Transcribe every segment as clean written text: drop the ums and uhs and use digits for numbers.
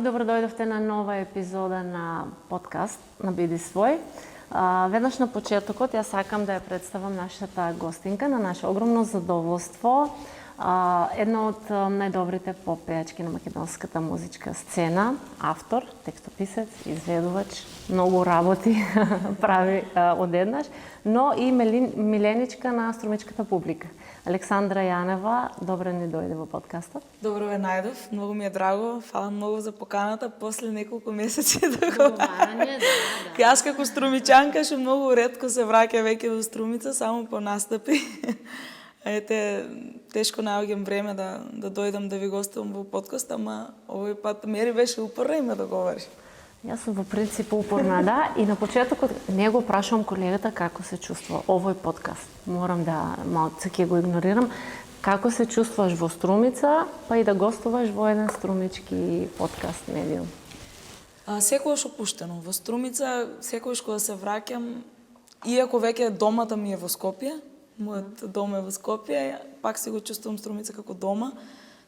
добро дојдовте на нова епизода на подкаст на Биди свој. Веднаш на почетокот ја сакам да ја представам нашата гостинка на наше огромно задоволство. Една од најдобрите поп-пејачки на македонската музичка сцена, автор, текстописец, изведувач, многу работи прави одеднаш, но и миленичка на струмичката публика. Александра Јанева, добре ни дојде во подкастот. Добро ве најдов, многу ми е драго, фала многу за поканата, после неколку месеци договарање. Јас како струмичанка што многу ретко се враќа веќе во Струмица, само по настапи. Ете, тешко наоѓам време да дојдам да ви гостувам во подкаст, ама овој пат Мери беше упорна и ме договори. Јас сум во принцип упорна, да, и на почетокот не го прашувам колегата како се чувствува овој подкаст. Морам да малце ќе го игнорирам. Како се чувствуваш во Струмица, па и да гостуваш во еден струмички подкаст медиум? Секогаш опуштено. Во Струмица, секогаш кога се враќам, иако веќе домата ми е во Скопје, мојот дом е во Скопје, пак си го чувствувам Струмица како дома.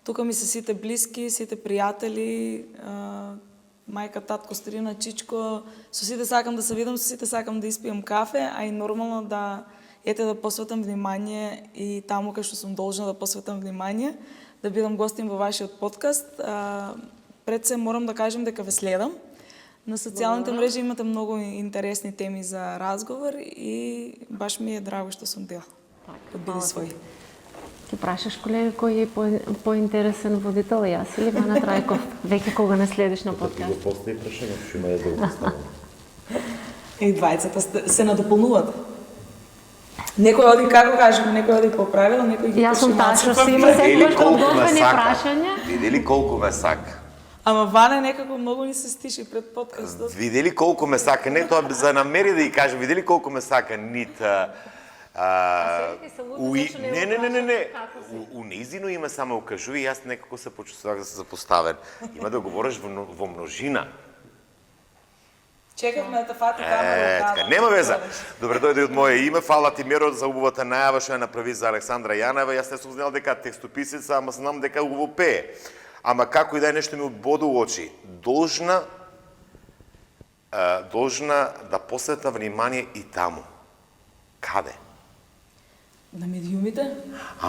Тука ми се сите блиски, сите пријатели, мајка, татко, старина, чичко, со сите сакам да се видам, со сите сакам да испијам кафе, а и нормално да посветам внимание и таму кај што сум должна да посветам внимание, да бидам гостин во вашиот подкаст. Пред се морам да кажам дека ве следам. На социјалните мрежи имате многу интересни теми за разговор и баш ми е драго што сум дел. Така, Биди свој. Ти прашаш колега кој е поинтересен водител, јас или Вана Трајков, веќе кога не следиш на подкаст? Го постави прашање, што има да го поставам. И двајцата се надополнуваат. Некој оди, како кажем, некој оди по правила, некој ги Јас сум таа што пиши си има секојаш подготвени прашања. Видели колку ме сака? Ама Ване некако многу ни се стиши пред подкастот. Видели колку ме сака? Не тоа за намери да ја кажем, видели колку ме сака Нита. Не. У нејзино име само укажуи, јас некако се почувствував да се запоставен. Има да говориш во множина. Чекавме да те фати камера. Нема веза. Добре дојде од моје име. Фала ти Меро за убавата најава што ја направи за Александра Јанева. Јас не сум знал дека текстописеца, ама знам дека убаво пее. Ама како и да е нешто ми одбоду очи. Должна да посветна внимание и таму. Каде? На медиумите?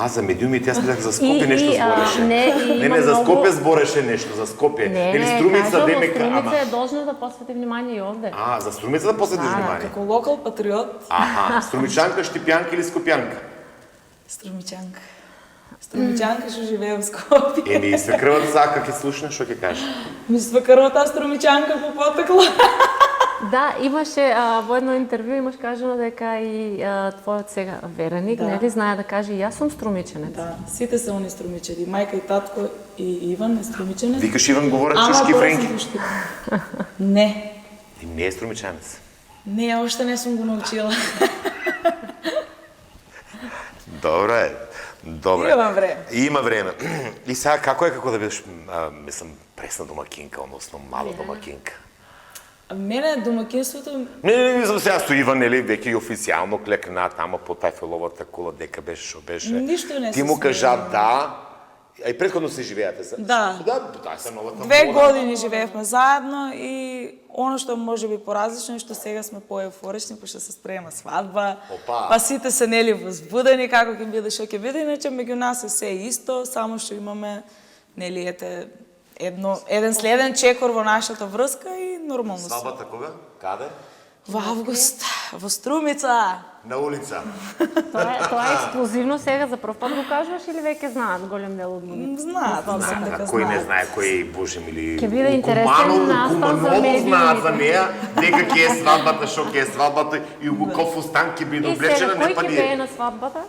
За медиумите, јас мислех за Скопје нешто збореше. Не, за Скопје збореше нешто, за Скопје. Или Струмица демека, Струмица е должна да посвети внимание и овде. За Струмица да посвети внимание. Како локал патриот. Струмичанка, Штипјанка или Скопјанка? Струмичанка. Струмичанка што живее во Скопје. И свекрвата сака ќе слушне, што ќе каже? Ми свекрвата Струмичанка по потекла. Да, имаше во едно интервју имаш кажано дека и твојот сега вереник, нели, знае да каже јас сум струмиченец. Да, сите се они струмичени. Мајка и татко и Иван е струмиченец. Викаш Иван говорат чушки френки? Не. И не е струмичанец. Не, още не сум го научила. Добре. Има време. Има време. И сега како да бидеш, мислам, пресна домакинка, односно мала домакинка? Мене домакинството... Не, мислам сега со Иван, нели, веќе и официјално клекна тама по тајфеловата кула, дека беше што беше. Ништо не се Ти му кажа да, а и претходно се живеате за... Да. Да, се новата 2 години живеевме заедно и оно што може би поразлично е што сега сме поеуфорични, пошто се спрема свадба. Па сите се нели возбудени како ќе биде, што ќе биде, иначе меѓу нас е се исто, само што имаме нели еден следен чекор во нашата врска и нормално се. Свадбата кога? Каде? Во август, во Струмица. На улица. Тоа е ексклузивно сега за прв пат го кажуваш или веќе знаат голем дел од луѓето? Знаат, мислам дека знаат. Кој не знае, кој Боже мили. Ќе биде интересен настан за медиумите. Знаат за неа, дека ќе е свадбата, што ќе е свадбата и у кој фустан ќе биде облечена, не па кој ќе пее на свадбата?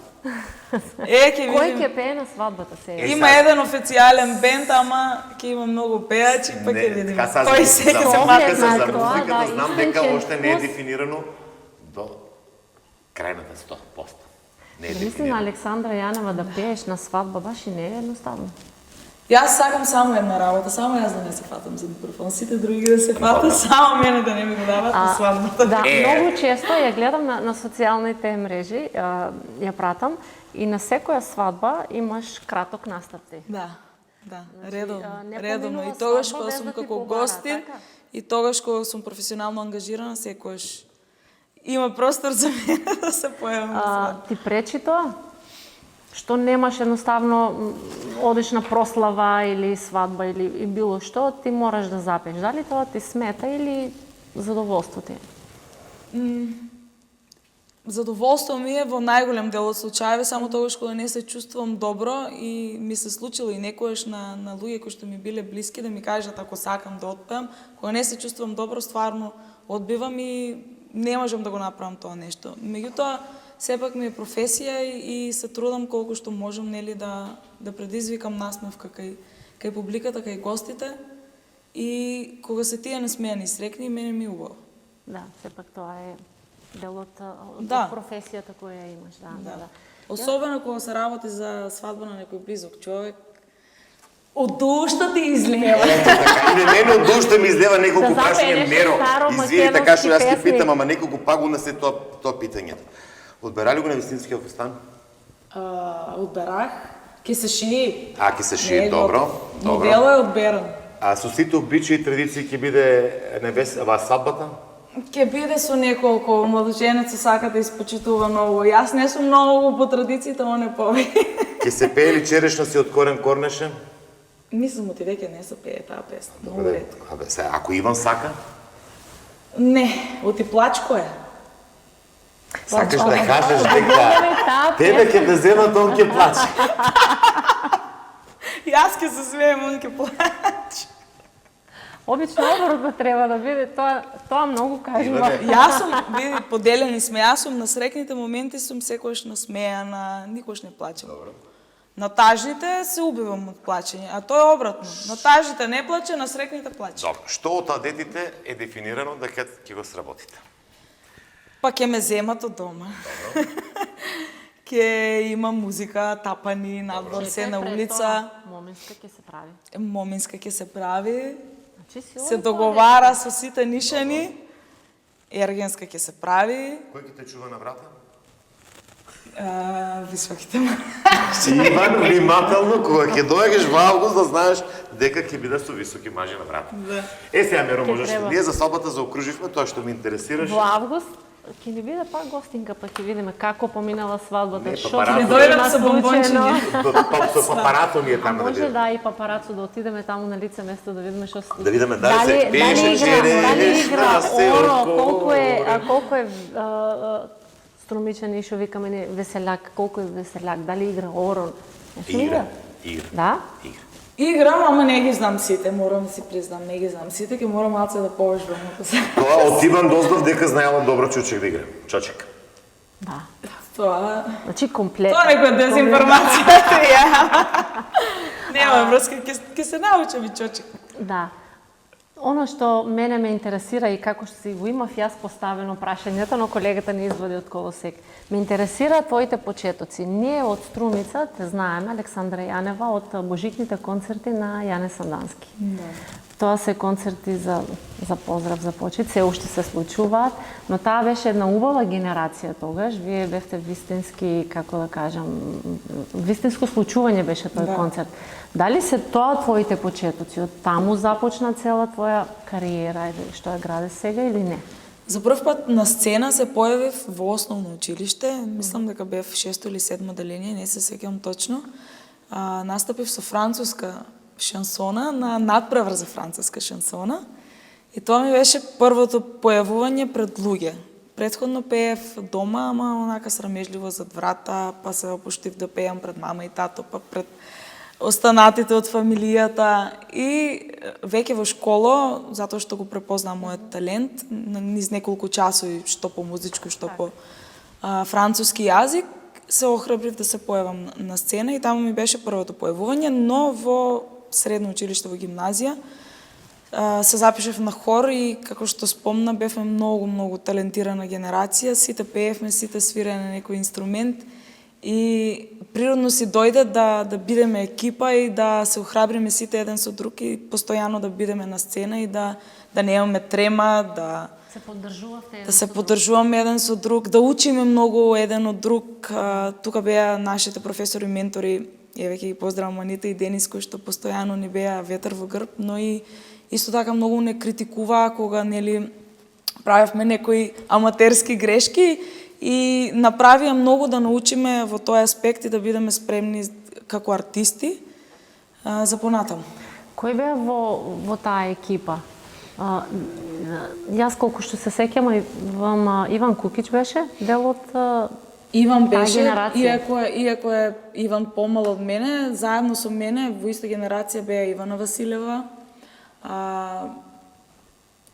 Кој ќе пее на свадбата сега? Има еден официјален бенд, ама ќе има многу пејачи, па ќе видиме. Кој се ќе се мати за музиката, знам дека оште не е дефинирано до крајната 100%. Не е Мислам на дефинирано. Александра Јанева да пееш на свадба баш и не е едноставно. Јас сакам само една работа, само јас да не се фатам за микрофон, сите други да се фатат, само мене да не ми го дават на свадбата. Да, многу често ја гледам на социјалните мрежи, ја пратам и на секоја свадба имаш краток настап ти. Да. Да, Значи, не редовно. поминува И тогаш свадба кога без сум да ти како побара, гостин, така? и тогаш кога сум професионално ангажирана, секогаш има простор за мене да се појавам на свадба. Ти пречи тоа? Што немаш едноставно одиш на прослава или свадба или и било што, ти мораш да запееш. Дали тоа ти смета или задоволство ти? Задоволство ми е во најголем дел од случаеве, само тогаш кога не се чувствувам добро и ми се случило и некојаш на луѓе кои што ми биле блиски да ми кажат ако сакам да отпеам, кога не се чувствувам добро, стварно одбивам и не можам да го направам тоа нешто. Меѓутоа, сепак ми е професија и се трудам колку што можам, нели, да предизвикам насмевка кај публиката, кај гостите. И кога се тие насмејани и срекни, мене ми е убаво. Да, сепак тоа е дел од Да. професијата која имаш. Да. Особено кога се работи за свадба на некој близок човек, од ушта ти излева. Така, и мене од душта ми излева неколку Да запее прашања, нешто Меро. старо Извини, така што јас македонски ќе питам, песни. ама неколку пак унесе тоа питањето. Одберали го на вистинскиот фустан? Одберах, ќе се шие. Ќе се шие, добро. Моделот е одберан. А со сите обичаи и традиции ќе биде свадбата? Ќе биде со неколку, младоженецот сака да испочитува многу. Јас не сум многу по традициите, он е повеќе. Ќе се пее ли черешно си од Корен Корнеше? Мислам ти веќе не се пее таа песна. Многу ретко. Абе, се, ако Иван сака? Не, отиплачко е. Сакаш да кажеш Добре, дека таа тебе ќе те земат, он ќе плаче. Јас ќе се смеем, он ќе плаче. Обично оборотно треба да биде, тоа многу кажува. Иване. Јас сум, види, поделени сме, јас сум на срекните моменти сум секогаш насмејана, никош не плачам. Добро. На тажните се убивам од плачење, а тоа е обратно. На тажните не плаче, на срекните плаче. Добро, што од детите е дефинирано дека ќе го сработите? Па ќе ме земат од дома. Ќе има музика, тапани, надвор, се на улица. Моминска ќе се прави. Моминска ќе се прави. Значи си Се овој договара со сите нишани. Ергенска ќе се прави. Кој ќе те чува на врата? Високите ма. Иван, внимателно, кога ќе доаѓаш во август да знаеш дека ќе биде со високи мажи на врата. Да. Сега, Меро, можеш треба. ние за свадбата заокруживме тоа што ме интересираше. Во август ќе ни биде пак гостинка, па ќе видиме како поминала свадбата, Не, што папараци. се Не дојдам има со бомбончиња. случајно. Со папарацо ние А таму да може видиме. да и папарацо да отидеме таму на лице место да видиме што се случи. Да видиме дали се пеше дали игра селко. колку е Струмичен и што викаме ни веселак, колку е веселак, дали игра орон. Игра. Да? Игра. Играм, ама не ги знам сите, морам да си признам, не ги знам сите, ќе морам малце да повежбам. Тоа од Иван дознав дека знаела добро чучек да игра. Чочек. Да. Тоа... Значи комплет. Тоа некоја дезинформација ја. Нема врска, ќе се научам и чочек. Да. Оно што мене ме интересира и како што си го имав јас поставено прашањето, но колегата не извади од колосек. Ме интересира твоите почетоци. Ние од Струмица те знаеме Александра Јанева од божитните концерти на Јане Сандански. Да. Тоа се концерти за поздрав, за почит, се уште се случуваат, но таа беше една убава генерација тогаш. Вие бевте вистински, како да кажам, вистинско случување беше тој концерт. Дали се тоа твоите почетоци? Од таму започна цела твоја кариера или што ја граде сега или не? За прв пат на сцена се појавив во основно училиште, мислам дека бев 6 или 7 деление, не се сеќавам точно. Настапив со француска шансона на надпревар за француска шансона и тоа ми беше првото појавување пред луѓе. Претходно пеев дома, ама онака срамежливо зад врата, па се опуштив да пеам пред мама и тато, па пред останатите од фамилијата и веќе во школа, затоа што го препознаа мојот талент, низ неколку часови, што по музичко, што по француски јазик, се охрабрив да се појавам на сцена и таму ми беше првото појавување, но во средно училиште, во гимназија, се запишев на хор и, како што спомна, бевме многу талентирана генерација, сите пеевме, сите свиреме на некој инструмент и природно си дојде да бидеме екипа и да се охрабриме сите еден со друг и постојано да бидеме на сцена и да немаме трема, да се поддржуваме еден со друг, да учиме многу еден од друг. Тука беа нашите професори и ментори еве ќе ги поздравам Анита и Денис кои што постојано ни беа ветер во грб, но и исто така многу не критикуваа кога нели правевме некои аматерски грешки и направија многу да научиме во тој аспект и да бидеме спремни како артисти за понатаму. Кој беа во таа екипа? Јас колку што се сеќам, Иван Кукич беше дел од Иван беше, генерација. иако е Иван помал од мене, заедно со мене во иста генерација беа Ивана Василева,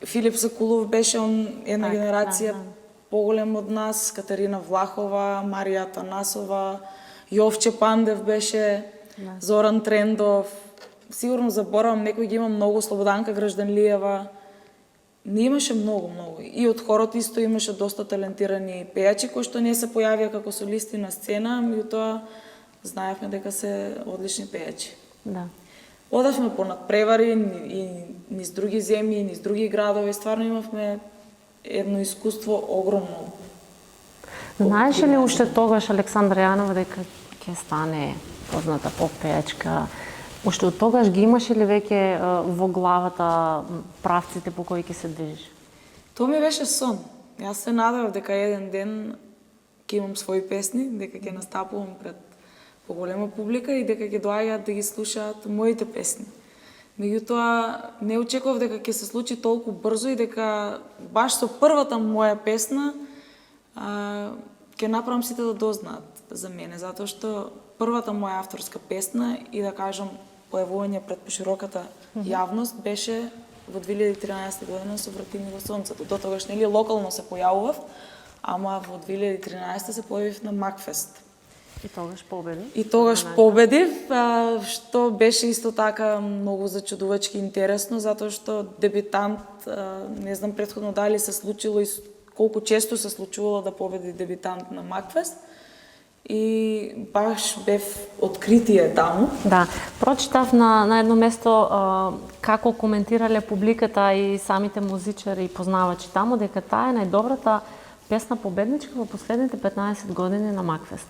Филип Сакулов беше една генерација поголем од нас, Катерина Влахова, Марија Атанасова, Јовче Пандев беше, Зоран Трендов, сигурно заборавам, некој ги има многу, Слободанка Гражданлиева. Не имаше многу. И од хорото исто имаше доста талентирани пејачи кои што не се појавија како солисти на сцена, меѓутоа знаевме дека се одлични пејачи. Да. Одавме понад превари и низ други земји, низ други градови, стварно имавме едно искуство огромно. Знаеше ли уште тогаш Александра Јанова дека ќе стане позната поп-пејачка? Уште од тогаш ги имаше ли веќе во главата правците по кои ќе се движиш? Тоа ми беше сон. Јас се надевав дека еден ден ќе имам своји песни, дека ќе настапувам пред поголема публика и дека ќе доаѓаат да ги слушаат моите песни. Меѓутоа, не очекував дека ќе се случи толку брзо и дека баш со првата моја песна ќе направам сите да дознаат за мене, затоа што првата моја авторска песна и да кажам појавување пред пошироката јавност беше во 2013 година со Врати ми во сонцето. До тогаш нели локално се појавував, ама во 2013 се појавив на Макфест. И тогаш победи? И тогаш победив, што беше исто така многу зачудувачки интересно, затоа што дебитант, не знам претходно дали се случило и колку често се случувало да победи дебитант на Макфест. И баш бев откритие таму. Да, прочитав на едно место како коментирале публиката и самите музичари и познавачи таму дека таа е најдобрата песна победничка во последните 15 години на Макфест.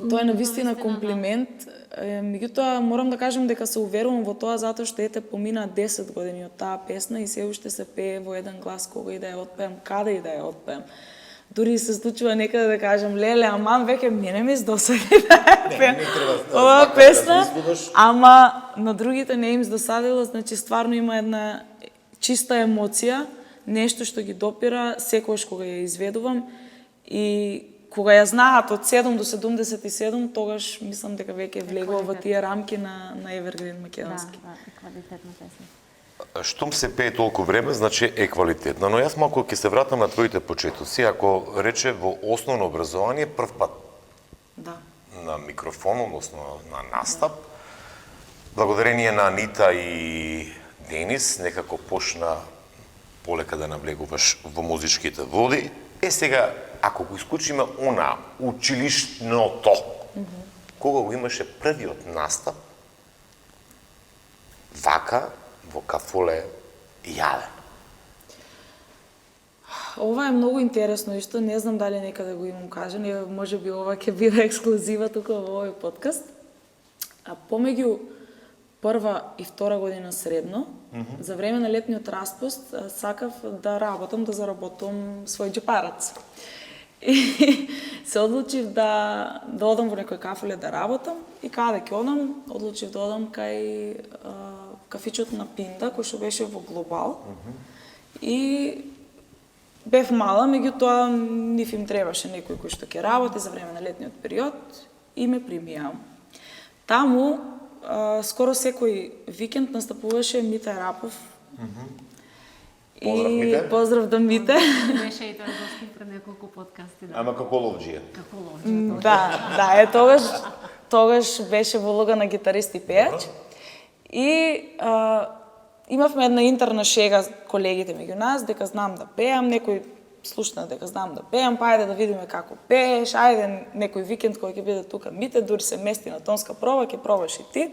Тоа е навистина комплимент. Меѓутоа морам да кажам дека се уверувам во тоа затоа што ете помина 10 години од таа песна и се уште се пее во еден глас кога и да ја отпеам, каде и да ја отпеам. Дури се случува некаде да кажам, леле, аман веќе мене ми здосади да ја пеам оваа песна, ама на другите не им здосадило, значи стварно има една чиста емоција, нешто што ги допира секогаш кога ја изведувам и кога ја знаат од 7 до 77, тогаш мислам дека веќе влегува во тие рамки на Evergreen македонски. Да, квалитетна песна. Штом се пее толку време, значи е квалитетна, но јас малку ќе се вратам на твоите почетоци, ако рече во основно образование прв пат на микрофон, односно на настап, благодарение на Анита и Денис, некако почна полека да навлегуваш во музичките води. Сега, ако го исклучиме она училишното, кога го имаше првиот настап, вака, во Кафоле јавен? Ова е многу интересно и што не знам дали некаде го имам кажано, може би ова ќе биде ексклузива тука во овој подкаст. Помеѓу прва и втора година средно, за време на летниот распуст, сакав да работам, да заработам свој џепарац. И се одлучив да одам во некој кафеле да работам и каде ќе одам, одлучив да одам кај кафичот на Пинда, кој што беше во Глобал. И бев мала, меѓутоа нив им требаше некој кој што ќе работи за време на летниот период и ме примија. Таму скоро секој викенд настапуваше Мите Арапов. Поздрав, Мите. Поздрав до Мите. Беше и тој гостин пред неколку подкасти. Ама како ловџија. Како ловџија. Да, тогаш беше во улога на гитарист и пејач. И имавме една интерна шега колегите меѓу нас, дека знам да пеам, некој слушна дека знам да пеам, па ајде да видиме како пееш, ајде некој викенд кој ќе биде тука Мите, дури се мести на тонска проба, ќе пробаш и ти.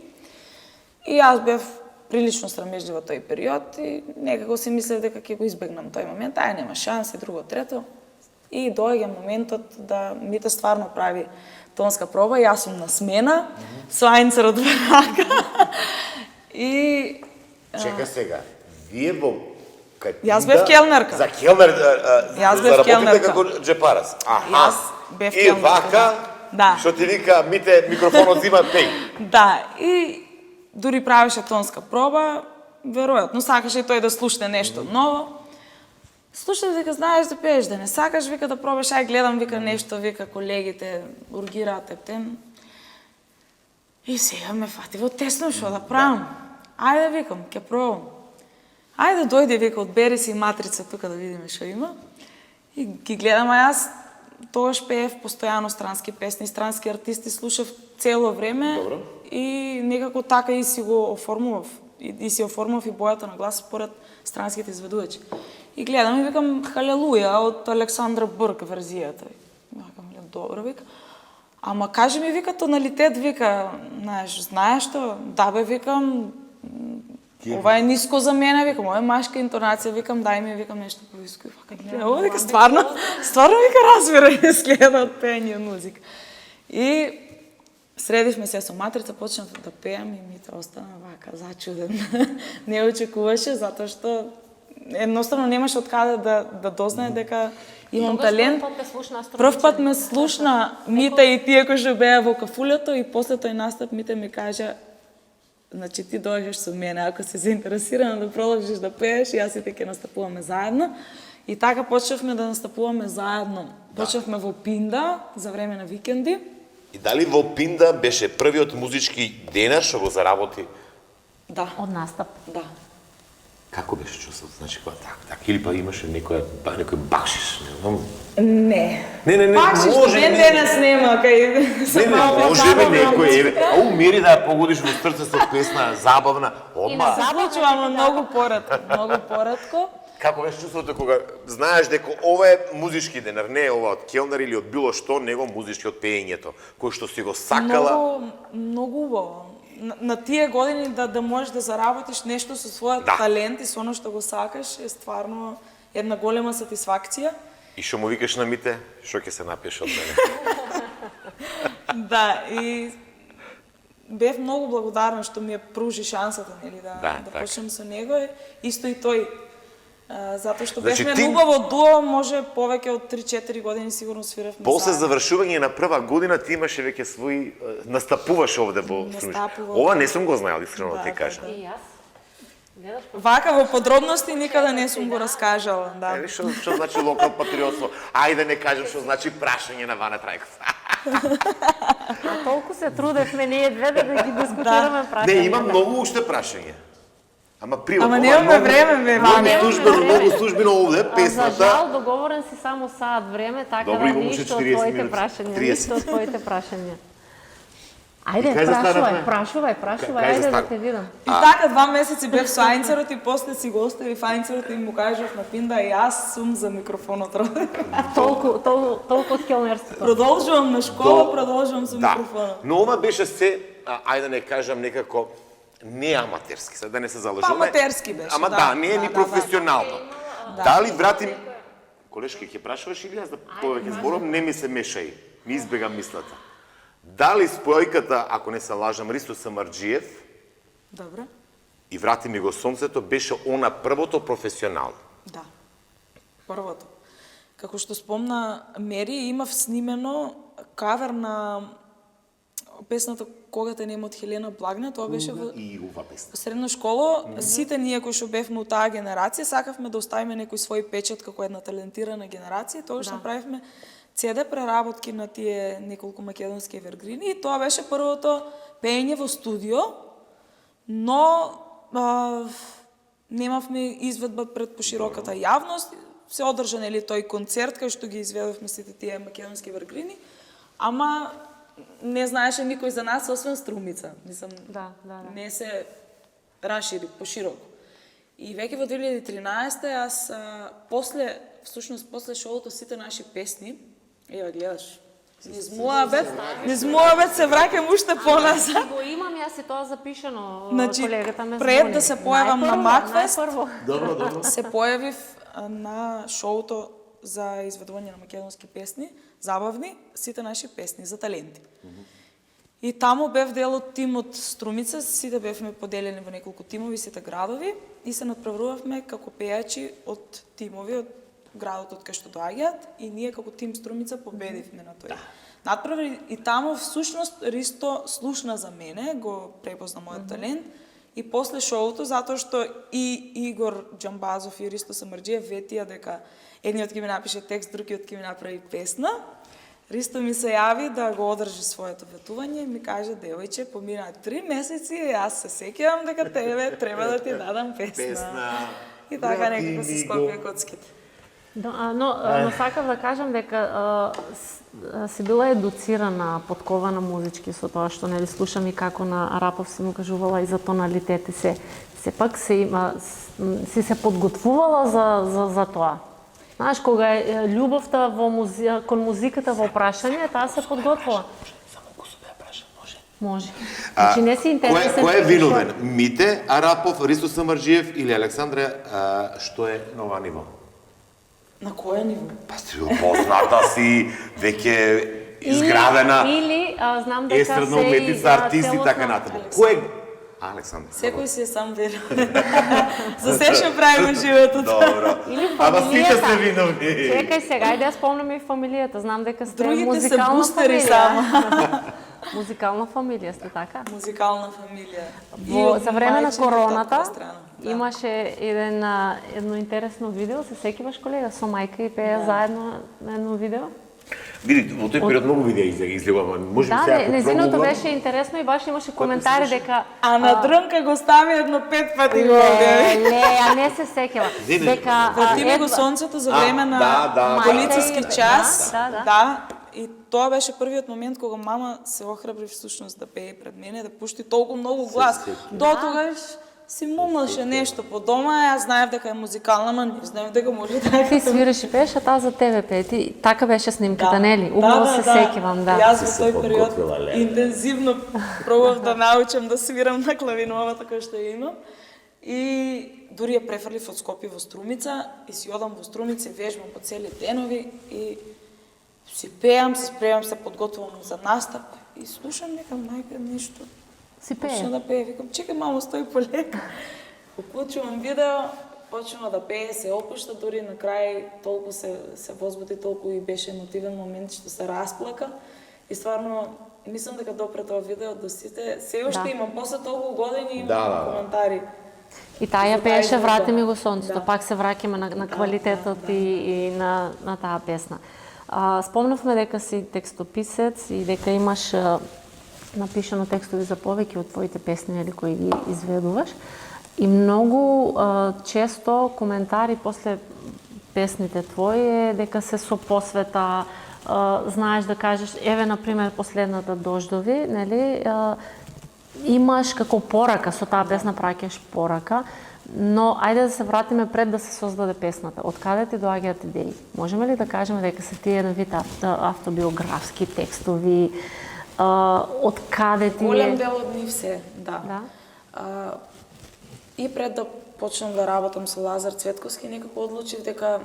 И јас бев прилично срамежлива тој период и некако си мислев дека ќе го избегнам тој момент, нема шанси, друго, трето. И доаѓа моментот да Мите стварно прави тонска проба, јас сум на смена, Слајнцерот во рака. И Чека сега, вие во Јас бев келнерка. За келнер, Јас бев заработите келнерка. како джепарас. Јас бев И келнерка, вака, да. што ти вика, Мите, микрофонот зима, пеј. Да, и дури правеше тонска проба, веројатно сакаше и тој да слушне нешто ново. Слушам, вика, знаеш да пееш, да не сакаш, вика, да пробаш, ај гледам, вика, нешто, вика, колегите ургираат ептен. И сега ме фати во тесно, што да правам? Ајде, викам, ќе пробам. Ајде, дојде, вика, одбери си матрица тука да видиме што има. И ги гледам, а јас тогаш пеев постојано странски песни, странски артисти, слушав цело време. Добро. И некако така и си го оформував. И си оформував и бојата на глас според странските изведувачи. И гледам и викам Халелуја од Александра Бърк верзијата. Викам, добро, вика. Ама кажи ми, вика, тоналитет, вика, знаеш што? Да бе, викам, ова е ниско за мене, викам, ова е машка интонација, викам, дај ми, викам, нешто повиско. Ова, вика, стварно, вика, разбира и следа од пење музика. И средивме се со матрица, почнав да пеам и Мите остана вака, зачуден. Не очекуваше, затоа што едноставно немаше од каде да дознае дека имам талент. Прв пат ме слушна Мите и тие кои што беа во кафулето и после тој настап Мите ми кажа, значи ти доаѓаш со мене, ако си заинтересирана да продолжиш да пееш, јас и ти ќе настапуваме заедно. И така почнавме да настапуваме заедно. Почнавме во Пинда за време на викенди. И дали во Пинда беше првиот музички денар што го заработи? Да. Од настап. Да. Како беше чувството? Значи, кога така, или па имаше некој бакшиш, не знам. Не. Не, Бакшиш, може мен денес нема, кај... може би некој, а умири да ја погодиш во срце со песна забавна, одма. Заблучува, ама многу поратко. Како беше чувството кога знаеш дека ова е музички денар, не е ова од келнер или од било што, него музички од пеењето, кој што си го сакала. Многу убаво. На тие години да можеш да заработиш нешто со својот талент и со оно што го сакаш е стварно една голема сатисфакција. И што му викаш на Мите, што ќе се напиеш од мене? Да, и бев многу благодарна што ми ја пружи шансата, нели, да почнем со него. Исто и тој. Затоа што бевме убаво дуо, може повеќе од 3-4 години сигурно свиравме заедно. После завршување на прва година ти имаше веќе свој настапуваш овде во Струмица. Ова не сум го знаел, искрено ти кажам. И јас. Вака во подробности никада не сум го раскажала, да. Што значи локал патриотство? Ајде не кажем што значи прашање на Вана Трајков. А толку се трудевме ние две да ги дискутираме прашањата. Не, има многу уште прашање. Ама приватно. Ама немаме време, бе, Многу службено овде, песната. За жал, договорен си само саат време, така да ништо од твоите прашања. Ајде, прашувај, ајде да те видам. И така 2 месеци бев со Ајнцерот и после си го оставив Ајнцерот и му кажав на Пинда, јас сум за микрофонот роден. Толку од келнерството. Продолжувам на школа, продолжувам со микрофонот. Но ова беше се, ајде да не кажам некако, не аматерски, да не се залажуваме. Аматерски беше, Ама да, не е ни професионално. Дали вратим... Колешки, ќе прашуваш или јас да повеќе зборам, не ми се мешај, ми избегам мислата. Дали спојката, ако не се лажам, Ристо Самарџиев, добре, и Врати ми го сонцето, беше она првото професионално? Да, првото. Како што спомна Мери, имав снимено кавер на песната Кога те нема од Хелена Благна, тоа беше во средна школа. Сите ние кои што бевме у таа генерација, сакавме да оставиме некој свој печат како една талентирана генерација, тогаш направивме CD преработки на тие неколку македонски евергрини и тоа беше првото пеење во студио, но немавме изведба пред пошироката јавност. Се одржа нели тој концерт кај што ги изведовме сите тие македонски евергрини, ама не знаеше никој за нас освен Струмица. Мислам, не се расшири пошироко. И веќе во 2013 јас после шоуто сите наши песни, ева гледаш, низ Моабет се враќам уште поназад. Го имам јас и тоа запишано, колегата ме звони. Пред да се појавам на Макфест, се појавив на шоуто за изведување на македонски песни, забавни, сите наши песни за таленти. И таму бев дел од тимот Струмица, сите бевме поделени во неколку тимови, сите градови, и се надпреварувавме како пејачи од тимови од градот од кај што доаѓаат, и ние како тим Струмица победивме на тој надпревар. И таму всушност Ристо слушна за мене, го препозна мојот талент, и после шоуто, затоа што и Игор Џамбазов и Ристо Самарџиев ветија дека едниот ќе ми напише текст, другиот ќе ми направи песна. Ристо ми се јави да го одржи своето ветување и ми каже: девојче, помина 3 месеци и јас се сеќавам дека тебе треба да ти дадам песна. И така некако се склопија коцките. Но сакав да кажам дека си била едуцирана, подкована музички со тоа што нели слушам и како на Арапов си му кажувала и за тоналитети се. Сепак си се подготвувала за тоа. Знаеш, кога е љубовта кон музиката во прашање, таа се подготвила. Само кусо да ја прашам, може? Може. Значи не си интересен. Кој е виновен? Мите, Арапов, Ристо Самарџиев или Александра, што е на ова ниво? На кој ниво? Па си позната си, веќе изградена, Или знам дека естрадна уметница, артист и така натаму. Кој е Александра? Секој си е сам виновен. За се што правиме животот. Добро. Или Ама сите се фамилијата. виновни. Чекај сега, ајде да спомнам и фамилијата. Знам дека сте Другите се музикална бустери фамилија. само. Музикална фамилија сте, така? Музикална фамилија. За време на мајчината короната страна. имаше едно интересно видео, се сеќаваш, колега, со мајка и пеја заедно на едно видео? Види, во тој период многу видеа излегува, може би Да, сега незиното беше интересно и баш имаше коментари дека А на Дрнка го стави едно 5 пати го Не, а не се сеќава. Дека Вратиме го сонцето за време на да. полициски Мајка и- час. да. И тоа беше првиот момент кога мама се охрабри всушност да пее пред мене, да пушти толку многу глас. До тогаш си мумлаше нешто по дома, јас знаев дека е музикална, ама не знаев дека може да е. ти свириш и пееш, а таа за тебе пее. Така беше снимката, нели? Убаво се сеќавам, да. Јас во тој период интензивно пробав да научам да свирам на клавиновата која што ја имам. И дури ја префрлив од Скопје во Струмица и си одам во Струмица и вежбам по цели денови и си пеам, се спремам, се подготвувам за настап и слушам некам мајка нешто. Си Почна пее. да пее, викам, чекај мамо, стои полека. Уклучувам видео, почнува да пее, се опушта, дури на крај толку се возбуди, толку и беше емотивен момент што се расплака. И стварно, мислам дека допре тоа видео до сите, се уште имам, после толку години имам коментари. И таа ја За пееше тај "Врати ми звук. го сонцето". Да. Пак се враќаме на квалитетот и на таа песна. Спомнавме дека си текстописец и дека имаш напишано текстови за повеќе од твоите песни, или кои ги изведуваш. И многу често коментари после песните твои е дека се со посвета, знаеш да кажеш, еве например последната Дождови, нели, имаш како порака, со таа песна праќаш порака, но ајде да се вратиме пред да се создаде песната. Од каде ти доаѓаат идеи? Можеме ли да кажеме дека се тие еден вид автобиографски текстови? Од каде ти Голем дел од нив се, да. Да. И пред да почнам да работам со Лазар Цветковски, некако одлучив дека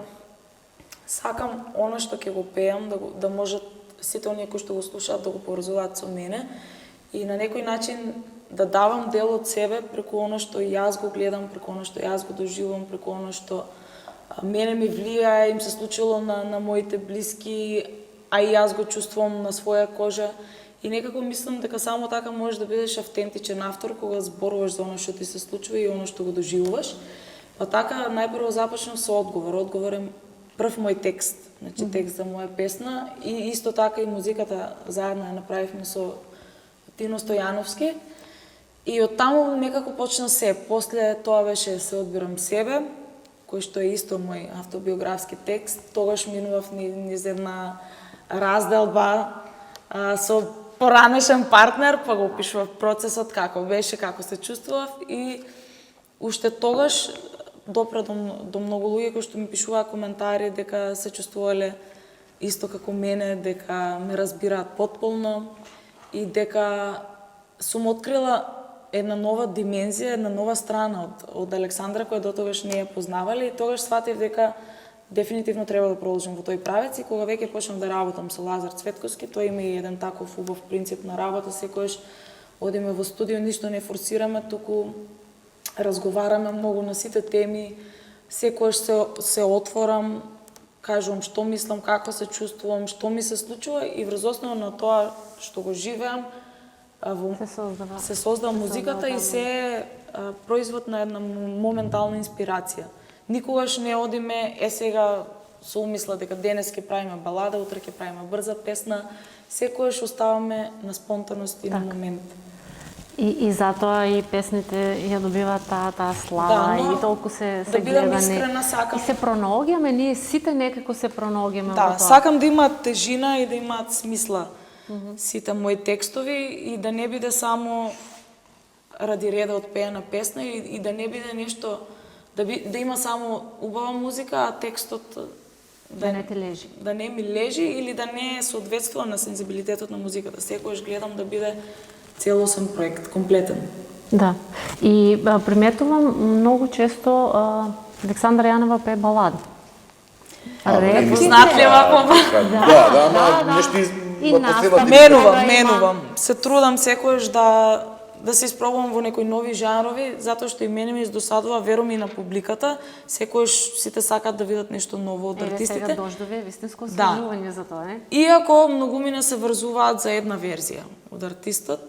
сакам оно што ќе го пеам, да можат сите оние кои што го слушаат да го поврзуваат со мене и на некој начин да давам дел од себе преку оно што јас го гледам, преку оно што јас го доживувам, преку оно што мене ми влијае, им се случило на моите блиски, а и јас го чувствувам на своја кожа. И некако мислам дека само така можеш да бидеш автентичен автор кога зборуваш за оно што ти се случува и оно што го доживуваш. Па така најпрво започнав со одговор. Одговор е прв мој текст, значи текст за моја песна и исто така и музиката заедно ја направивме со Тино Стојановски. И од таму некако почна се. После тоа беше Се одбирам себе, кој што е исто мој автобиографски текст. Тогаш минував низ една разделба со поранешен партнер, па го опишував процесот како беше, како се чувствував и уште тогаш допре до многу луѓе кои што ми пишуваа коментари дека се чувствувале исто како мене, дека ме разбираат потполно и дека сум открила една нова димензија, една нова страна од Александра која дотогаш не ја познавале и тогаш сватив дека дефинитивно треба да продолжам во тој правец и кога веќе почнав да работам со Лазар Цветковски, тој има и еден таков убав принцип на работа, секојаш одиме во студио, ништо не форсираме, туку разговараме многу на сите теми, секојаш се отворам, кажувам што мислам, како се чувствувам, што ми се случува и врз основа на тоа што го живеам, се создава музиката и се е производ на една моментална инспирација. Никогаш не одиме, сега со умисла дека денес ќе правиме балада, утре ќе правиме брза песна, секојаш оставаме на спонтанност и на момент. И затоа и песните ја добиваат таа слава и толку се бидам гледани. искрена, сакам. И се пронаоѓаме, ние сите некако се пронаоѓаме во Да, тоа. сакам да имаат тежина и да имаат смисла сите мои текстови и да не биде само ради реда од пеена песна и да не биде нешто, да има само убава музика, а текстот Да не ти лежи. да не ми лежи или да не соодветствува на сензибилитетот на музиката. Секогаш гледам да биде целосен проект, комплетен. Да. И приметувам многу често Александра Јанева пее балади. Ретки Познатлива по Да, нешто и настапи. Менувам. Се трудам секогаш да се испробувам во некои нови жанрови, затоа што и мене ми издосадува, верувам и на публиката, секогаш сите сакаат да видат нешто ново од артистите. Сега дождови е вистинско освежување за тоа, не? Иако многумина се врзуваат за една верзија од артистот,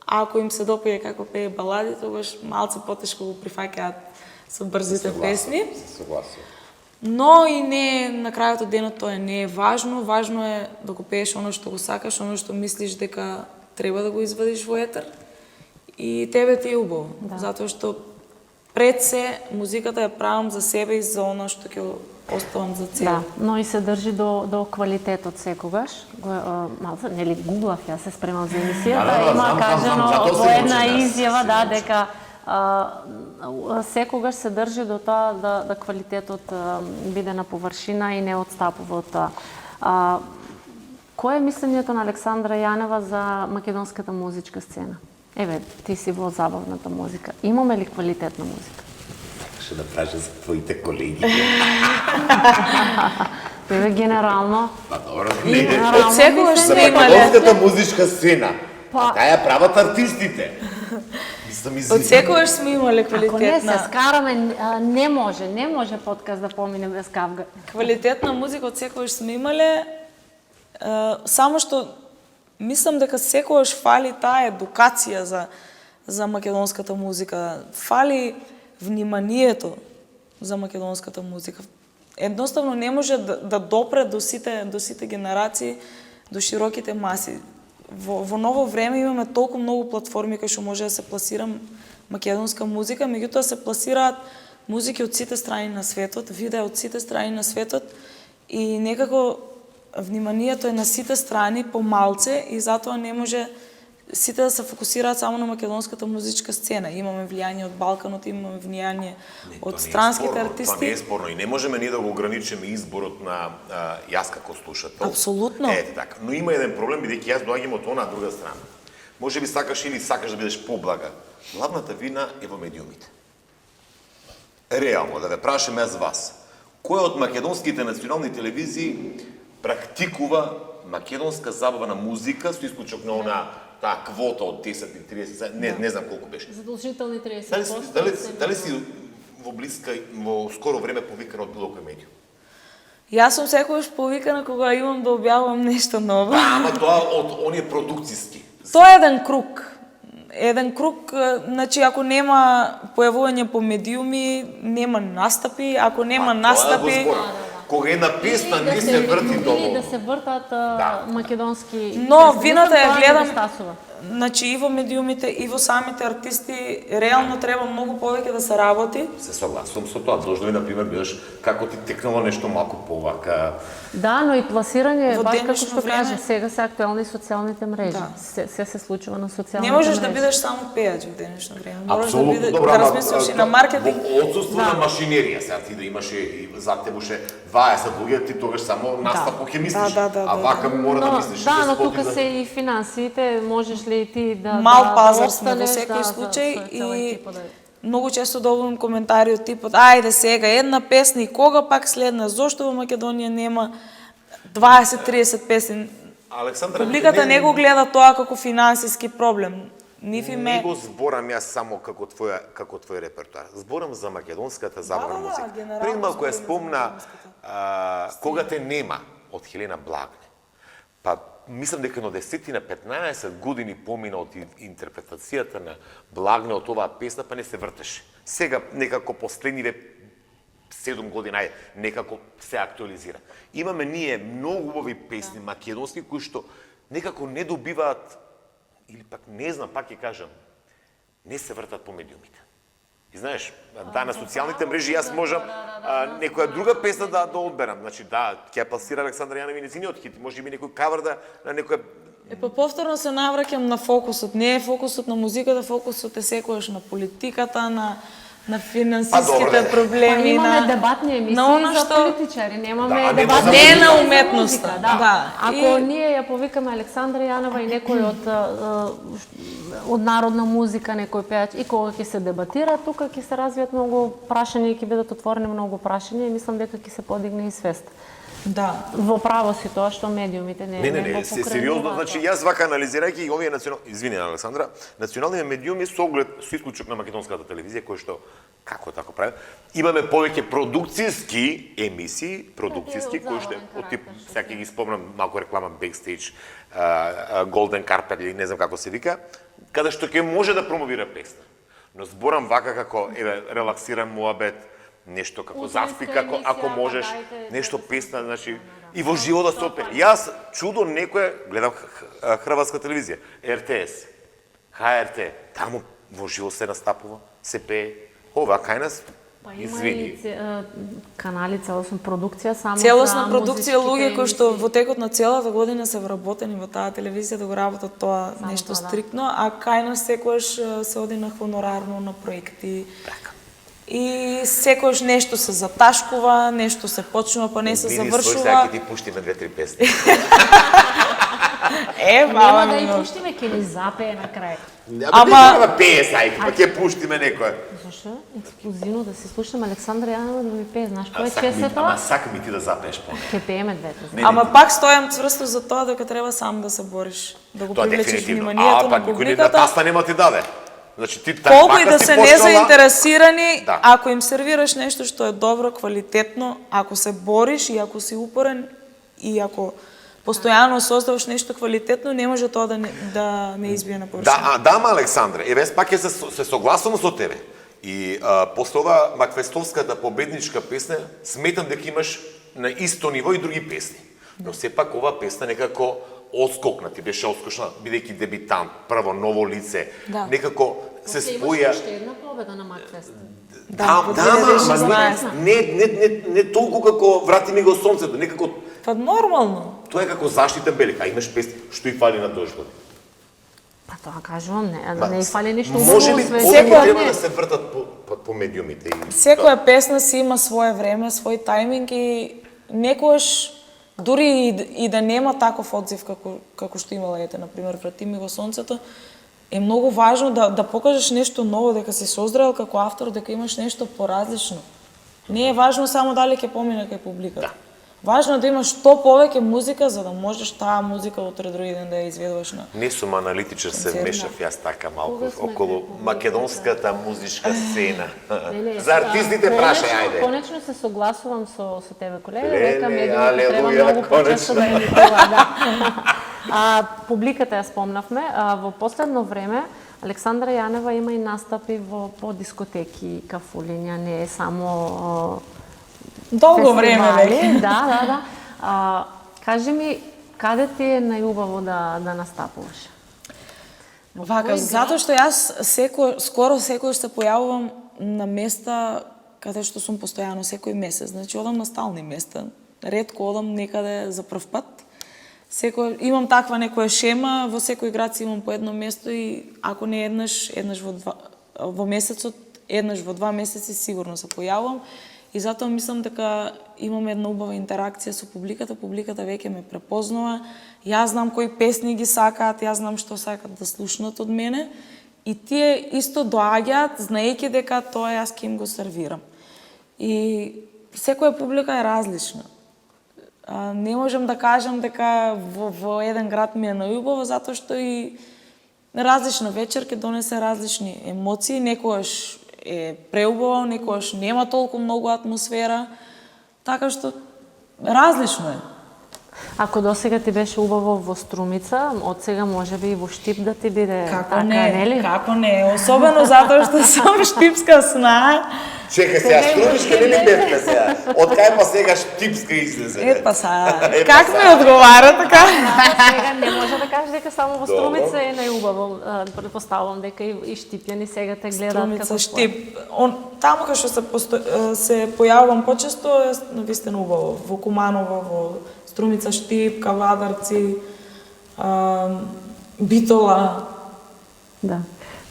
а ако им се допаѓа како пее балади, тогаш малце потешко го прифаќаат со брзите песни. Согласен. Но и не на крајот од денот тоа не е важно, важно е да го пееш оно што го сакаш, оно што мислиш дека треба да го извадиш во етер. И тебе ти е убаво, затоа што пред се музиката ја правам за себе и за оно што ќе оставам за цел. Да, но и се држи до квалитетот секогаш. Малце, нели гуглав, јас се спремам за емисијата, има кажано во една изјава дека секогаш се држи до тоа да квалитетот биде на површина и не отстапува од тоа. Кое е мислењето на Александра Јанева за македонската музичка сцена? Еве, ти си во забавната музика. Имаме ли квалитетна музика? Ще да кажа за твоите колеги. Еве, генерално. Па добро, Од секогаш за сме имале. македонската музичка сцена. Па- Таа ја прават артистите. Од секогаш сме имале Ако не се квалитетна. скараме, не може подкаст да помине без кавга. Квалитетна музика од секогаш сме имале, само што мислам дека секогаш фали таа едукација за македонската музика. Фали вниманието за македонската музика. Едноставно не може да допре до сите генерации, до широките маси. Во ново време имаме толку многу платформи кај што може да се пласира македонска музика, меѓутоа се пласираат музики од сите страни на светот, видеа од сите страни на светот и некако вниманието е на сите страни помалце и затоа не може сите да се фокусираат само на македонската музичка сцена. Имаме влијание од Балканот, имаме влијание од странските артисти. Тоа не е спорно и не можеме ние да го ограничиме изборот на јас како слушател. Апсолутно. Ете така. Но има еден проблем, бидејќи јас доаѓам од она друга страна. Може би сакаш или сакаш да бидеш поблага. Главната вина е во медиумите. Реално, да ве прашам јас вас. Кој од македонските национални телевизии практикува македонска забавна музика, со исклучок на она таа квота од 10 или 30, не знам колку беше. Задолжителни 30%. Дали си во скоро време повикан од било кој медиум? Јас сум секогаш повикана кога имам да објавувам нешто ново. Ама тоа од оние продукциски. Тоа е еден круг. Значи ако нема појавување по медиуми, нема настапи, ако нема настапи, кога една песна не се врти Или доволно. да се вртат македонски... но вината ја тоа гледам, недостасува. значи и во медиумите, и во самите артисти, реално треба многу повеќе да се работи. Се согласувам со тоа. Должно на пример бидеш како ти текнало нешто малку повака. Да, но и пласирање, Во баш како денешно што време- каже, сега се актуелни социјалните мрежи. Да. Се случува на социјалните мрежи. Не можеш да бидеш само пејач во денешно време. Мораш да Апсолутно добро, да ама, размислиш и на маркетинг. Во отсутство на машинерија, сега ти да имаш и зад тебуше 20 луѓе, ти тогаш само настапо ќе мислиш. Да. А вака мора да мислиш. Да, но склопи тука се и финансиите, можеш ли ти да Мал пазар сме во останеш, секој да, случај со цела и екипа многу често добивам коментари од типот ајде сега една песна и кога пак следна, зошто во Македонија нема 20-30 песни. Александра, Публиката не го гледа тоа како финансиски проблем. Нифи не ме... го зборам јас само како твој репертуар. Зборам за македонската забавна да, музика. генерално Пред малку ја зборим за спомна македонската. Кога те нема од Хелена Благне. Па мислам дека на 10-15 години помина од интерпретацијата на Благне од оваа песна, па не се вртеше. Сега некако последниве 7 години, ајде, некако се актуализира. Имаме ние многу убави песни македонски кои што некако не добиваат, или пак не знам, пак ќе кажам, не се вртат по медиумите. И знаеш, да, на социјалните мрежи јас можам некоја друга песна да одберам. Значи, да, ќе пасира Александра Јанева и незиниот хит, може би некој кавер на некоја... Па повторно се навраќам на фокусот. Не е фокусот на музиката, фокусот е секојаш на политиката, на финансиските проблеми, Па имаме дебатни емисии за политичари, немаме дебатни не емисии на за уметноста. музика, Да. Ако ние ја повикаме Александра Јанова и некој од народна музика, некој пеач, и кога ќе се дебатира, тука ќе се развијат многу прашања и ќе бидат отворени многу прашања и мислам дека ќе се подигне и свест. Да. Во право си тоа што медиумите не Не, сериозно, значи јас вака анализирајќи овие извини Александра, националните медиуми со оглед со исклучок на македонската телевизија кој што како така прави, имаме повеќе продукцијски емисии, кои што од тип сега ќе ги спомнам малку реклама Backstage, Golden Carpet или не знам како се вика, каде што ќе може да промовира песна. Но зборам вака како релаксиран муабет, нешто како заспи, како ако можеш, нешто песна, значи и во живо да се опе. Јас чудо некоја гледав хрватска телевизија, РТС, ХРТ, таму во живо се настапува, се пее. Ова кај нас извини. Канали, целосна продукција само целосна продукција, луѓе кои што во текот на целата година се вработени во таа телевизија да го работат тоа само нешто стриктно, а кај нас секојаш се оди на хонорарно, на проекти. И секојаш нешто се заташкува, нешто се почнува, па не се завршува. Сега ќе ти пуштиме 2-3 песни. Нема да ја пуштиме, ќе ни запее на крај. Ама пее сајки, па ќе пуштиме некоја. Зашо? Ексклузивно да се слушам Александра Јанова да ми пее, знаеш кој е чесето? Ама сакам и ти да запееш по неја. Ќе пееме двете. Ама пак стојам цврсто за тоа дека треба сам да се бориш, да го привлечеш вниманието на публиката. Таста нема ти даде. Значи ти колку и да се незаинтересирани, ако им сервираш нешто што е добро, квалитетно, ако се бориш и ако си упорен и ако постојано создаваш нешто квалитетно, не може тоа да не избие на површина. Да, ама Александре, еве пак ќе се согласувам со тебе. И после ова Маквестовската победничка песна, сметам дека имаш на исто ниво и други песни. Но сепак ова песна некако отскокна, ти беше отскочна, бидејќи дебитант, прво ново лице, некако се споја... Имаш уште една победа на Макфест. Не толку како Врати ми го сонцето, некако... Па нормално. Тоа е како заштитен белик, а имаш песни, што и фали на дождот. Па тоа кажувам, не и фали ништо убаво. Може би треба да се вртат по медиумите. Секоја песна си има свое време, свој тајминг и некојаш дури и да нема таков одзив како што имала ете, например, Врати ми го сонцето, е многу важно да покажеш нешто ново, дека си созрел како автор, дека имаш нешто поразлично. Не е важно само дали ќе помине кај публиката. Важно е да имаш што повеќе музика, за да можеш таа музика утре други ден да ја изведуваш на... Не сум аналитичар, се мешав јас така малку околу македонската музичка сцена. За артистите прашај, ајде. Конечно се согласувам со тебе, колега, дека медиумите треба многу почесто да емитува. Публиката ја спомнавме, во последно време Александра Јанева има и настапи по дискотеки, кафулиња, не е само долго време веќе. Да. Кажи ми, каде ти е најубаво да настапуваш? Вака, затоа што јас скоро секој се појавувам на места каде што сум постојано секој месец. Значи, одам на стални места. Ретко одам некаде за прв пат. Имам таква некоја шема, во секој град си имам по едно место и ако не еднаш во месецот, еднаш во 2 месеци сигурно се појавувам. И затоа мислам дека имаме една убава интеракција со публиката, публиката веќе ме препознава, јас знам кои песни ги сакаат, јас знам што сакаат да слушнат од мене и тие исто доаѓаат знаејќи дека тоа јас ќе им го сервирам. И секоја публика е различна. Не можам да кажам дека во еден град ми е најубаво, затоа што и различна вечер ќе донесе различни емоции, некогаш е преубаво, некогаш нема толку многу атмосфера, така што различно е. Ако досега ти беше убаво во Струмица, од сега можеби и во Штип да ти биде Како така, не, нели? како не, особено затоа што сум штипска сна. Чекај сега, Струмишка не ли бевме сега? Од кај па сега Штипска излезе? Епа са, как ми одговара така? Сега не може да кажеш дека само во Струмица е најубаво. Претпоставувам дека и штипјани сега те гледаат Струмица, како Штип. Таму кај што се појавувам почесто е навистина убаво. Во Куманово, во Струмица, Штип, Кавадарци, Битола. Да.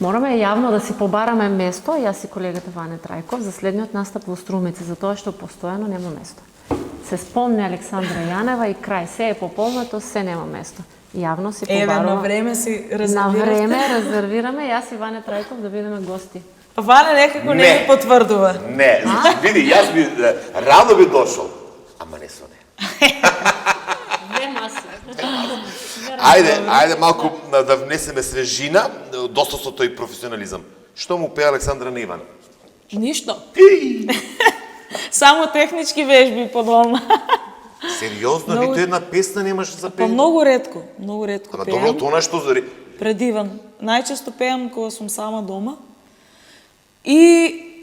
Мораме јавно да си побараме место, јас и колегата Ване Трајков, за следниот настап во Струмица, затоа што постојано нема место. Се спомне Александра Јанева и крај, се е пополнато, се нема место. Јавно си побарува. Еве, на време си резервирате. На време резервираме, јас и Ване Трајков да бидеме гости. Ване некако не ми потврдува. Не, види, јас би радо би дошол, ама не со не. Две маси. Ајде малку да внесеме свежина, достоството и професионализам. Што му пее Александра на Иван? Ништо. Само технички вежби по дома. Сериозно, ниту една песна немаш за Па пеење? многу ретко Ама пеам. добро, тоа што зори? Пред Иван. Најчесто пеам кога сум сама дома. И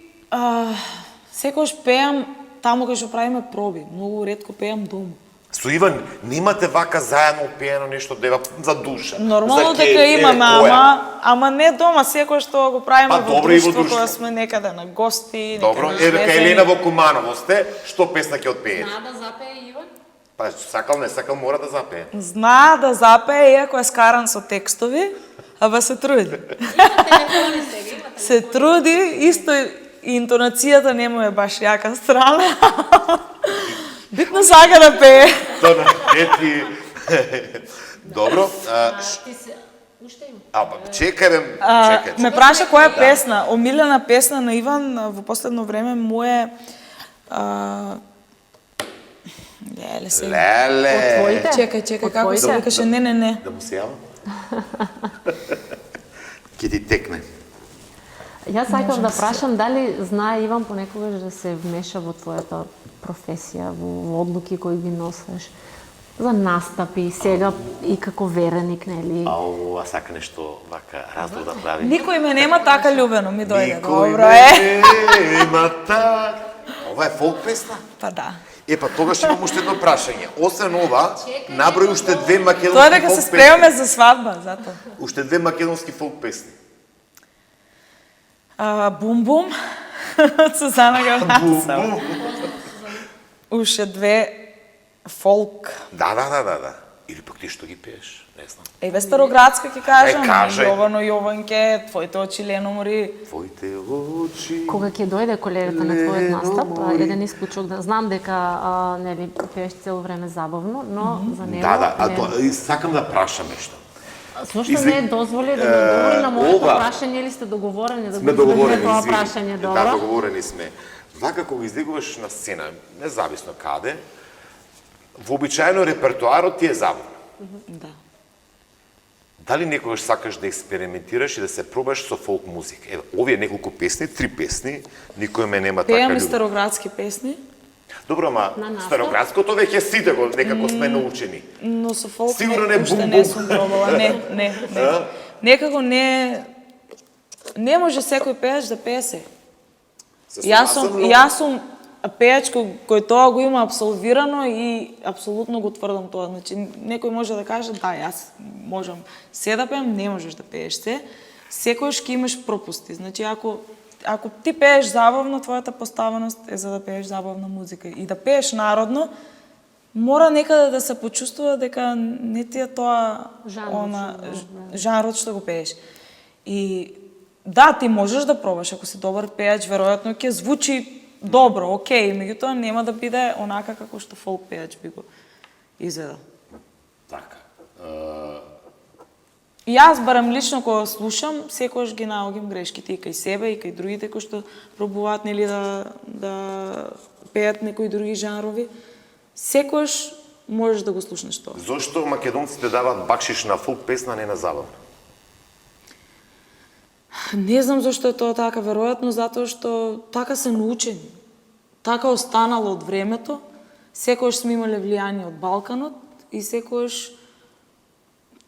секогаш пеам таму кај што правиме проби. Многу ретко пеам дома. Со Иван немате вака заедно пеено нешто дева за душа. Нормално за дека имаме, која? ама не дома, секој што го правиме Па, во добро, и во друштво, друштво. кога сме некаде на гости, Добро, некаде дека излезени. Елена во Куманово сте, што песна ќе отпее? Да запее Иван? Па сакал не сакал мора да запее. Зна да запее, иако е скаран со текстови, ама се труди. Се труди, исто и интонацијата не му е баш јака страна. Битно сака да пее. Тоа ети. Добро, Ти се уште има. чекај. Ме праша која песна, омилена песна на Иван во последно време му е леле се. Леле. Твоите? Чекај, Од како се твоите? викаше? Не. Да му се јавам? Ке ти текне. Јас сакам да прашам дали знае Иван понекогаш да се вмеша во твојата професија, во одлуки кои ги носиш, за настапи, сега и како вереник, нели? Ау, сака нешто вака раздор да прави. Никој ме нема така љубено, ми дојде. Никој Добро е. нема так. Ова е фолк песна? Па да. Па тогаш имам уште едно прашање. Освен ова, наброј уште две Тоа македонски е дека се фолк спремаме песни. за свадба, затоа. Уште две македонски фолк песни. Бум-бум, од Сузана Галасова. Уште две фолк. Да. Или пак ти што ги пееш, не знам. Еве староградска ќе кажам, кажај. Јовано Јованке, твоите очи Леномори. Твоите очи. Кога ќе дојде колегата на твојот настап, еден исклучок да знам дека нели пееш цело време забавно, но за него Да, не- тоа сакам да прашам нешто. Зошто не дозволи да ми одговори на моето ова- прашање или сте договорени да Сме го договорени, зададете тоа извини. прашање, Да, добро? договорени сме. Вака кога излегуваш на сцена, независно каде, вообичаено репертоарот ти е забавно. Да. Дали некогаш сакаш да експериментираш и да се пробаш со фолк музика? Еве, овие неколку песни, 3 песни, никој ме нема така Пеаме љубов. староградски песни, Добро, ама На настап? староградското веќе сите го некако сме научени. но со фолк Сигурно не уште бум-бум. не сум пробала. Не. Некако не може секој пееш да пее се. Јас сум пееч кој тоа го има апсолвирано и апсолутно го тврдам тоа. Значи, некој може да каже, да, јас можам се да пеем, не можеш да пееш се. Секојаш ќе имаш пропусти. Значи, ако ти пееш забавно, твојата поставеност е за да пееш забавна музика. И да пееш народно, мора некаде да се почувствува дека не ти е тоа жанрот што го пееш. И да, ти можеш да пробаш, ако си добар пеач, веројатно ќе звучи добро, окей, меѓутоа нема да биде онака како што фолк пеач би го изведал. Така. Јас барам лично кога слушам, секогаш ги наоѓам грешките и кај себе и кај другите кои што пробуваат нели да пеат некои други жанрови. Секогаш можеш да го слушнеш тоа. Зошто македонците даваат бакшиш на фолк песна, не на забавна? Не знам зошто е тоа така, веројатно затоа што така се научени. Така останало од времето. Секогаш сме имале влијание од Балканот и секогаш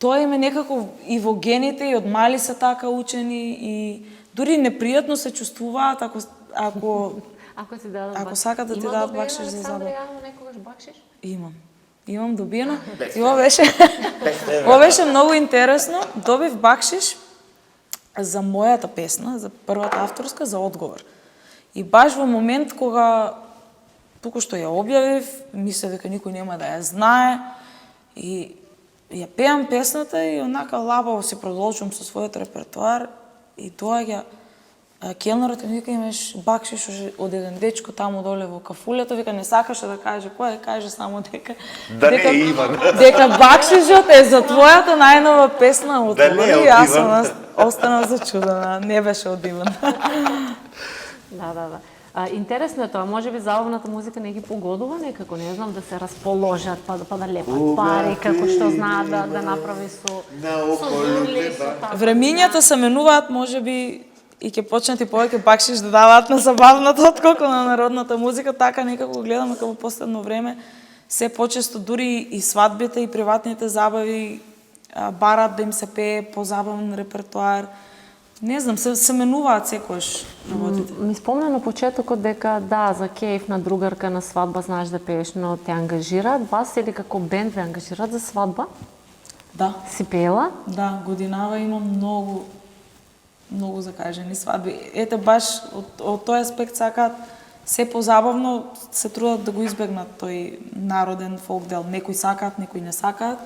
тоа им е некако и во гените, и од мали се така учени, и дури непријатно се чувствуваат Ако ти дадат ако сакат да ти дадат бакшиш за забава. Има добиено некогаш бакшиш? Имам добиено. И ова беше многу интересно. Добив бакшиш за мојата песна, за првата авторска, за одговор. И баш во момент кога токошто ја објавив, мислев дека никој нема да ја знае, и ја пеам песната и онака лабаво се продолжувам со својот репертоар и доаѓа келнерот ми вика имаш бакшиш од еден дечко таму доле во кафулето, вика не сакаше да каже кој, каже само дека Да не е Иван. Дека бакшишот е за твојата најнова песна од Да не е од Јас Иван. останав зачудена, не беше од Иван. Да. Интересно е тоа, можеби забавната музика не ги погодува некако, не знам, да се расположат, па да лепат пари, како што знаат да направи со зурли, со така. Времињата се менуваат, можеби и ќе почнат и повеќе бакшиш да даваат на забавната отколку на народната музика, така некако гледаме како последно време се почесто дури и свадбите и приватните забави барат да им се пее позабавен репертоар. Не знам, се менуваат секојаш работите. Ми спомна на почетокот дека да, за кејф на другарка на свадба знаеш да пееш, но те ангажираат вас или како бенд ве ангажираат за свадба? Да. Си пеела? Да, годинава имам многу закажени свадби. Ете баш од тој аспект сакаат се позабавно, се трудат да го избегнат тој народен фолк дел. Некои сакаат, некои не сакаат.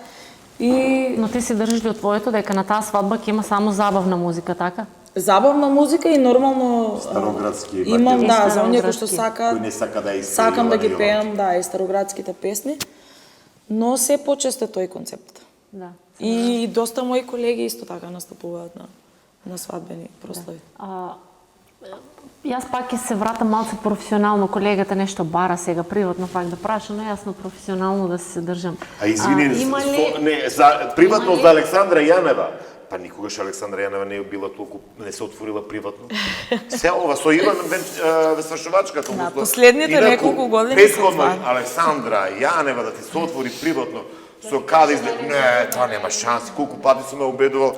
Но ти си држиш ли од твоето дека на таа свадба ќе има само забавна музика, така? Забавна музика и нормално Староградски имам, македонски. да, за оние кои што Староградски. сакаат. Кој не сака да Сакам да ги испева пеам, да, и староградските песни. Но се почесто е тој концепт. Да. И доста мои колеги исто така настапуваат на свадбени прослави. Јас пак ќе се вратам малце професионално, колегата нешто бара сега приватно пак да праша, но јасно професионално да се држам. Извини, има ли... приватно за Александра Јанева. Па никогаш Александра Јанева не е била толку, не се отворила приватно. Се ова со Иван Весвашувачката. Да, последните неколку години се Претходно това. Александра Јанева да ти се отвори приватно со Кадис, не, тоа нема шанси. Колку пати сум ме убедувал,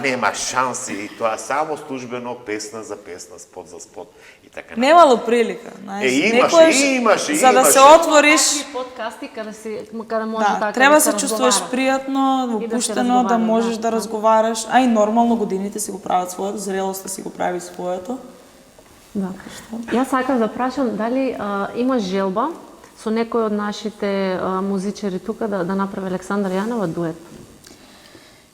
нема шанси. И тоа само службено, песна за песна, спот за спот. И така. Немало прилика, знаеш. Имаше. За да се отвориш, подкасти каде може да, така треба да се чувствуваш пријатно, И да се опуштено, да разговара, можеш да. да разговараш, а и нормално годините си го прават своето, зрелоста си го прави своето. Да. Јас сакав да прашам дали има желба со некој од нашите музичари тука да направи Александра Јанева дует.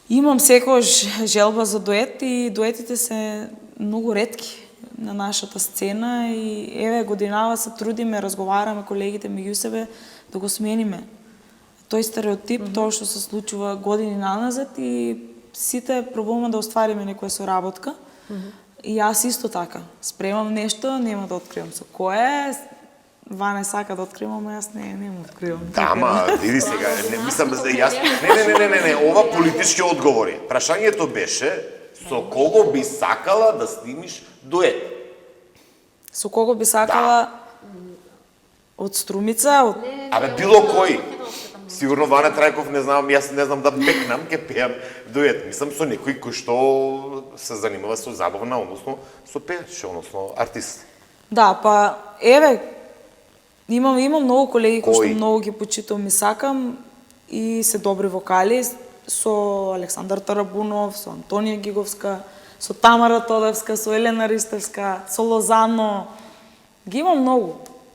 Имам секогаш желба за дует и дуетите се многу ретки на нашата сцена и еве годинава се трудиме, разговараме колегите меѓу себе да го смениме. Тој стереотип, тоа што се случува години наназад и сите пробуваме да оствариме некоја соработка. И јас исто така, спремам нешто, нема да откривам со кое е. Ване сака да откривам, јас не му откривам. Да, ама, види сега, не мислам, јас... Не, ова политички одговори. Прашањето беше, со кого би сакала да снимиш дует? Со кого би сакала од Струмица, од... Абе, било кој. Сигурно Ване Трајков, не знам, јас не знам да бекнам, ке пеам дует. Мислам со некој кој што се занимава со забавна, односно со пееч, односно артист. Да, па еве имам многу колеги кои што Кои? многу ги почитувам и сакам и се добри вокали со Александар Тарабунов, со Антонија Гиговска, со Тамара Тодевска, со Елена Ристевска, со Лозано. Ги имам многу.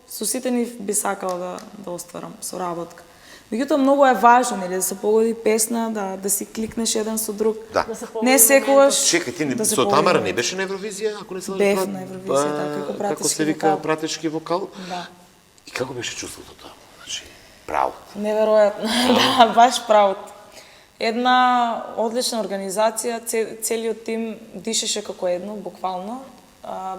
Со сите нив би сакала да остварам соработка. Меѓутоа многу е важно нели да се погоди песна, да си кликнеш еден со друг. Да. Не секогаш. Чекај, ти да се со погоди Тамара не момент. беше на Евровизија, ако не се лажам? Бев на Евровизија, така, како пратечки Како се вика вокал. пратечки вокал? Да. И како беше чувството тоа? Значи, право. Неверојатно. Да, баш правото. Една одлична организација, целиот тим дишеше како едно, буквално.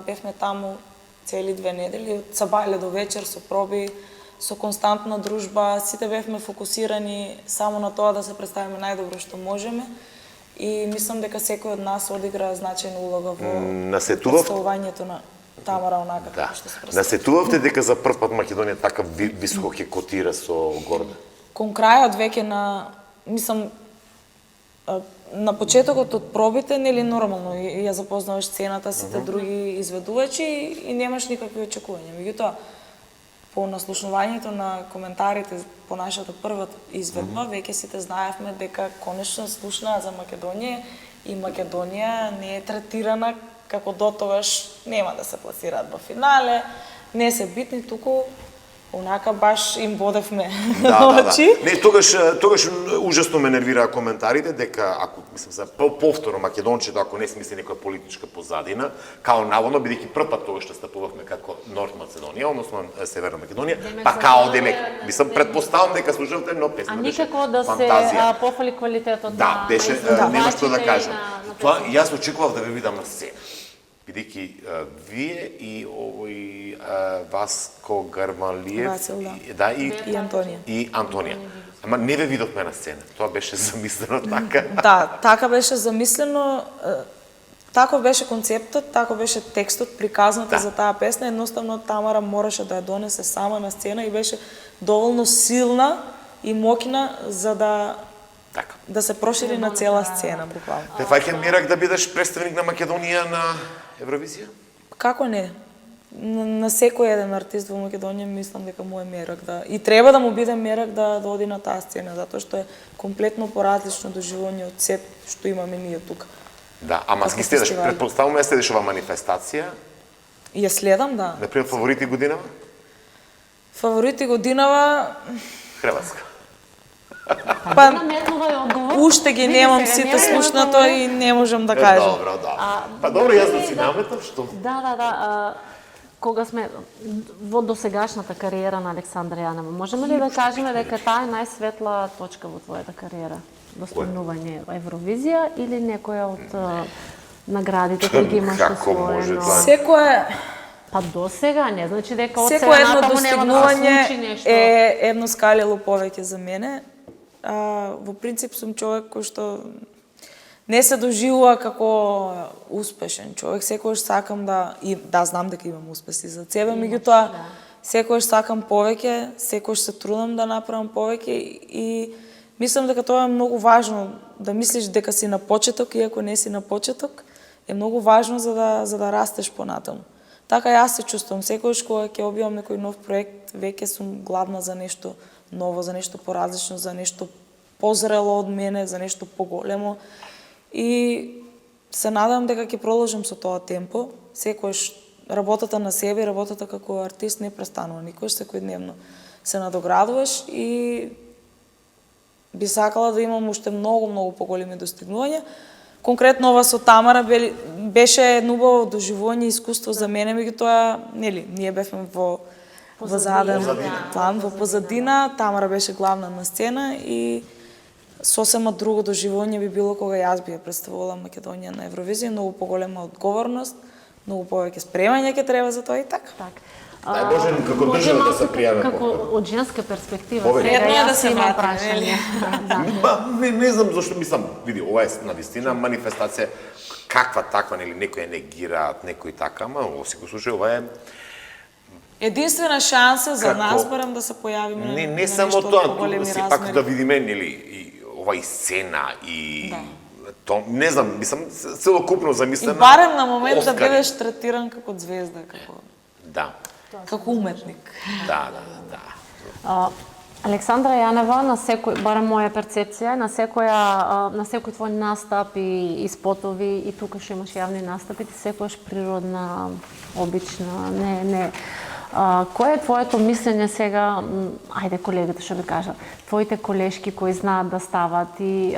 Бевме таму цели 2 недели, од сабајле до вечер со проби, со константна дружба, сите бевме фокусирани само на тоа да се представиме најдобро што можеме и мислам дека секој од нас одигра значајна улога во представувањето на Тамара онака како што се представува. Насетувавте дека за прв пат Македонија така високо ќе котира со Горда? Кон крајот веќе мислам, на почетокот од пробите, нели нормално, ја запознаваш сцената, сите други изведувачи и немаш никакви очекувања. Меѓутоа, по наслушнувањето на коментарите по нашата прва изведба, веќе сите знаевме дека конечно слушнаа за Македонија и Македонија не е третирана како дотогаш нема да се пласираат во финале, не се битни, туку онака баш им бодевме очи. Не, тогаш ужасно ме нервираа коментарите дека ако мислам за повторно македончето ако не смисли некоја политичка позадина, као наводно бидејќи прв пат тогаш стапувавме како Норд Македонија, односно Северна Македонија, па као демек, мислам предпоставам дека слушавте, но песна беше никако да фантазија. се пофали квалитетот да, беше нема што да кажам. на Тоа јас очекував да ве видам на сцена. Бидејќи вие и овој Васко Гармалиев Васил, и Антонија. И Антонија. Ама не ве видовме на сцена. Тоа беше замислено така. Да, така беше замислено. Таков беше концептот, таков беше текстот, приказната за таа песна. Едноставно Тамара мораше да ја донесе сама на сцена и беше доволно силна и моќна за да се прошири на цела сцена, буквално. Те фаќа мерак да бидеш представник на Македонија на Евровизија? Како не? На секој еден артист во Македонија мислам дека му е мерак и треба да му биде мерак да оди на таа сцена, затоа што е комплетно поразлично доживување од се што имаме ние тука. Да, ама ги следиш, предпоставувам ја следиш ова манифестација? Ја следам, да. Например, фаворити годинава? Фаворити годинава Хрватска. Па, наметнува и одговор. уште ги немам сите слушнато и не можам да кажам. Добро, да. Па добро, јас да си наметам, што? Да. Кога сме во досегашната кариера на Александра Јанева, можеме ли да кажеме дека таа е најсветла точка во твојата кариера? Достигнување Евровизија или некоја од наградите кои ги имаш Како може освоено? тоа? Секое Па до сега, не значи дека од Секој сега едно натаму нема да се случи достигнување нешто. е едно скалело повеќе за мене. Во принцип сум човек кој што не се доживува како успешен човек. Секогаш сакам да знам дека имам успеси за себе, меѓутоа секогаш сакам повеќе, секогаш се трудам да направам повеќе и мислам дека тоа е многу важно, да мислиш дека си на почеток и ако не си на почеток, е многу важно за да растеш понатаму. Така јас се чувствувам. Секогаш кога ќе објавам некој нов проект, веќе сум гладна за нешто ново, за нешто поразлично, за нешто позрело од мене, за нешто поголемо. И се надам дека ќе продолжам со тоа темпо. Секогаш работата на себе, работата како артист не престанува никош, секојдневно се надоградуваш и би сакала да имам уште многу поголеми достигнувања. Конкретно ова со Тамара беше едно убаво доживување и искуство за мене, меѓутоа, нели, ние бевме во заден план, во позадина, Тамара беше главна на сцена и сосема друго доживување би било кога јас би ја представувала Македонија на Евровизија, многу поголема одговорност, многу повеќе спремање ќе треба за тоа и така. Дај Боже, како држава да се пријавиме Како од женска перспектива, Повеќе. сега Вредно е да јас се имам вратиме, прашање. Не знам зашто мислам, види, ова е навистина манифестација, каква таква, нели, некои негираат, некои така, ама во секој случај ова е единствена шанса за Како? нас барем да се појавиме не на само нешто од тоа, поголеми си пак размери. да видиме, нели, и ова и сцена и то, не знам, мислам целокупно И замислена. барем на момент да Оскари. бидеш третиран како звезда, како уметник. Да. Александра Јанева на секој, барем моја перцепција, на секој твој настап и спотови и тука што имаш јавни настапи, ти секојаш природна, обична, не. Кое е твоето мислење сега, ајде колегите што би кажа, твоите колешки кои знаат да стават и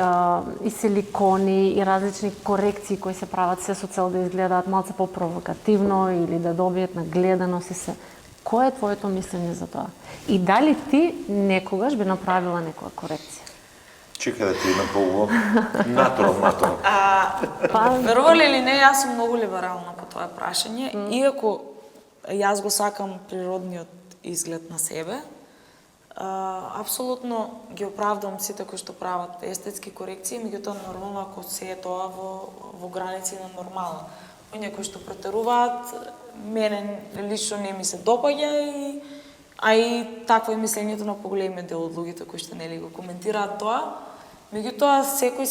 силикони и различни корекции кои се прават се со цел да изгледаат малце попровокативно или да добијат на гледаност и се. Кое е твоето мислење за тоа? И дали ти некогаш би направила некоја корекција? Чекай да ти направо. Натурал. Верували или не, јас сум многу либерална по тоа прашање, иако јас го сакам природниот изглед на себе, апсолутно ги оправдам сите кои што прават естетски корекции, меѓутоа нормално ако се е тоа во граници на нормала. Оние кои што претеруваат, мене лично не ми се допаѓа а и такво е мислењето на поголемиот дел од луѓето кои што нели го коментираат тоа. Меѓутоа секој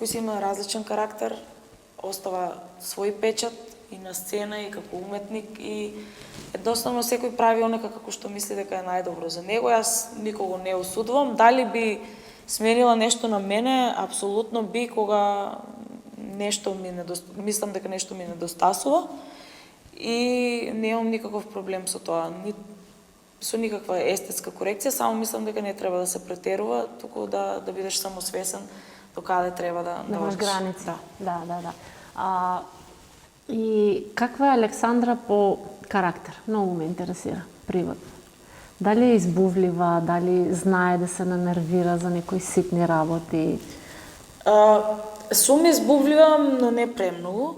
си има различен карактер, остава свој печат и на сцена и како уметник и едноставно секој прави онака како што мисли дека е најдобро за него. Јас никого не осудувам. Дали би сменила нешто на мене? Апсолутно би, кога мислам дека нешто ми недостасува и немам никаков проблем со тоа. Со никаква естетска корекција, само мислам дека не треба да се претерува, туку да бидеш само свесен до каде треба да имаш граници. Да. И каква е Александра по карактер? Многу ме интересира, приватно. Дали е избувлива, дали знае да се нанервира за некои ситни работи? Сум избувлива, но не премногу.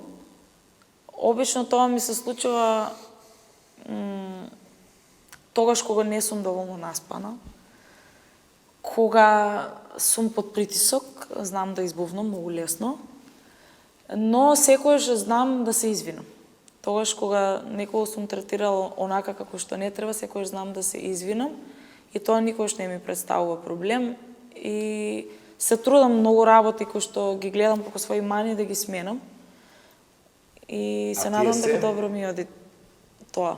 Обично тоа ми се случува тогаш кога не сум доволно наспана. Кога сум под притисок, знам да избувнам многу лесно, но секогаш знам да се извинам. Тогаш кога некого сум третирала онака како што не треба, секогаш знам да се извинам и тоа никогаш не ми представува проблем и се трудам многу работи кои што ги гледам како своји мани да ги сменам и се надам дека добро ми оди тоа.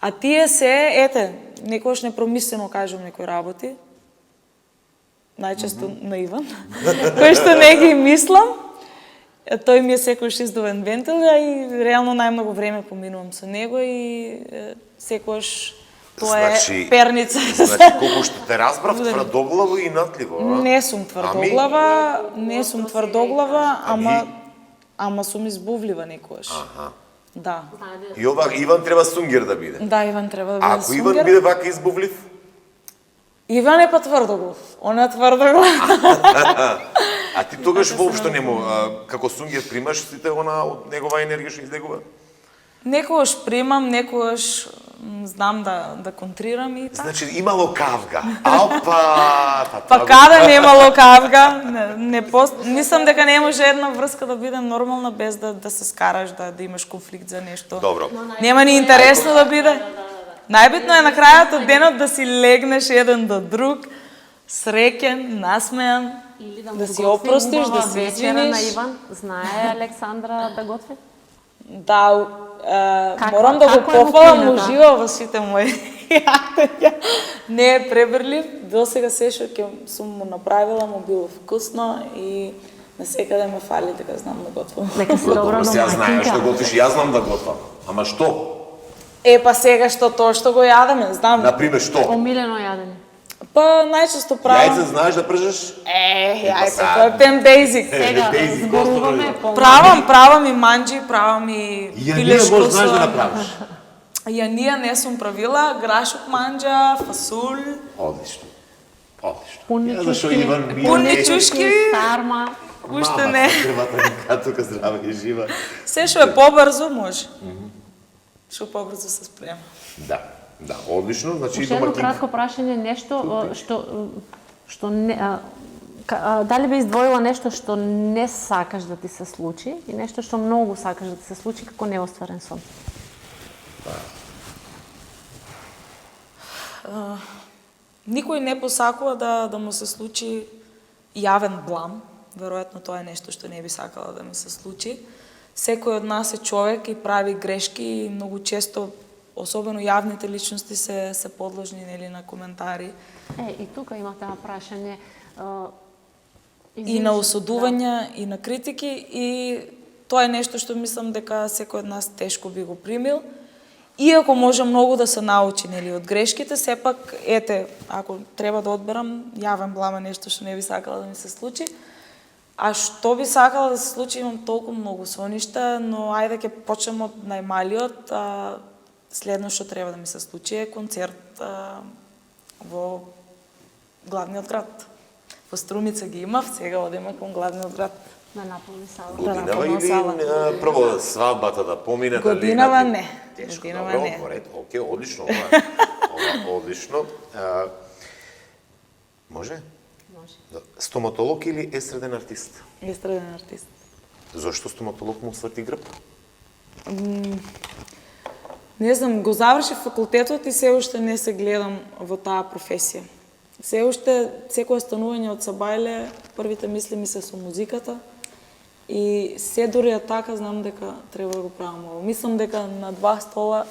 А тие се, некогаш непромислено кажам некои работи, најчесто на Иван, кои што не ги мислам. Тој ми е секојаш издувен вентил, и реално најмногу време поминувам со него и секојаш тоа е перница. Значи, колку што те разбрав, тврдоглаво и натливо, а? Не сум тврдоглава, ама сум избувлива некојаш. Да. И ова Иван треба сунгер да биде. Да, Иван треба да биде сунгер. Ако Иван биде вака избувлив? Иван е па тврдоглав. Он е тврдоглав. А ти тогаш воопшто нему, како сунгер примаш сите од негова енергија што излегува? Некогаш примам, некогаш знам да контрирам и така. Значи имало кавга. Опа! Па каде немало кавга? Мислам дека не може една врска да биде нормална без да се скараш, да имаш конфликт за нешто. Добро. Нема ни интересно да биде. Најбитно е на крајот од денот да си легнеш еден до друг, среќен, насмејан, да си опростиш, да се извиниш. На Иван, знае Александра да готви? Да, морам да го пофалам, ужива во сите мои јатења. Не е пребрлив, до сега се што ќе сум му направила, му било вкусно и насекаде ме фали дека знам да готвам. Дека си добра домаќинка. Ја знаеш да готвиш, јас знам да готвам. Ама што? Па сега што тоа што го јадеме, знам. Например, што? Омилено јадење. Па најчесто правам. Јајце знаеш да пржеш? Јајце, тоа е пен бейзик. Сега зборуваме по. Правам и манџи, правам и пилешко. Јанија знаеш да направиш? Јанија не сум правила, грашок манџа, фасул. Одлично. Пуни чушки, сарма. Уште не. Мама, тука здрава и жива. Се што е побрзо може. Што побрзо се спрема. Да, одлично, значи Уште едно кратко прашање, нешто што не дали би издвоила нешто што не сакаш да ти се случи и нешто што многу сакаш да ти се случи како неостварен сон? Никој не посакува да му се случи јавен блам. Веројатно тоа е нешто што не би сакала да ми се случи. Секој од нас е човек и прави грешки и многу често, особено јавните личности се подложни на коментари. И тука има таа прашање и на осудувања, и на критики, и тоа е нешто што мислам дека секој од нас тешко би го примил. Иако може многу да се научи од грешките, сепак, ако треба да одберам, јавен блам е нешто што не би сакала да ми се случи. А што би сакала да се случи, имам толку многу соништа, но ајде ќе почнем од најмалиот. Следно што треба да ми се случи е концерт во главниот град. Во Струмица ги имав, сега одиме кон главниот град. Да наполни сала. Годинава наполна или сала. прво свадбата да помине? дали Годинава имате- не. Тешко, Годинава добро, не. поред, окей, одлично. Ова одлично. Може? Може. Стоматолог или естраден артист? Естраден артист. Зошто стоматолог му сврти грб? Не знам, го завршив факултетот и се уште не се гледам во таа професија. Се уште, секое станување од Сабајле, првите мисли ми се со музиката и се дури е така, знам дека треба да го правам ово. Мислам дека на два стола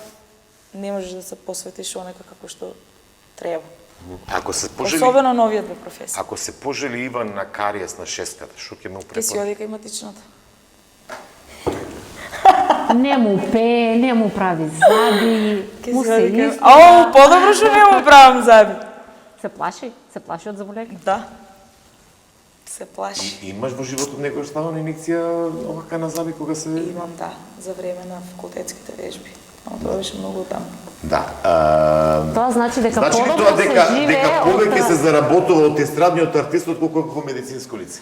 не можеш да се посветиш онека како што треба. Ако се пожели, Особено на овие две професии. ако се пожели Иван на кариес на шеската, што ќе му Ке си препорача? оди кај матичната. Не му пее, не му прави заби, Ке му си се оди кај... измива. Ау, подобро што не му правам заби. Се плаши од заболели. Да. Се плаши. Имаш во животот некој ставана инекција овака на заби кога се... Имам, да, за време на факултетските вежби. Но тоа беше многу таму. Да. Тоа значи дека Значи ли подобро тоа се дека живее повеќе од- се заработува од естрадниот артист отколку како медицинско лице?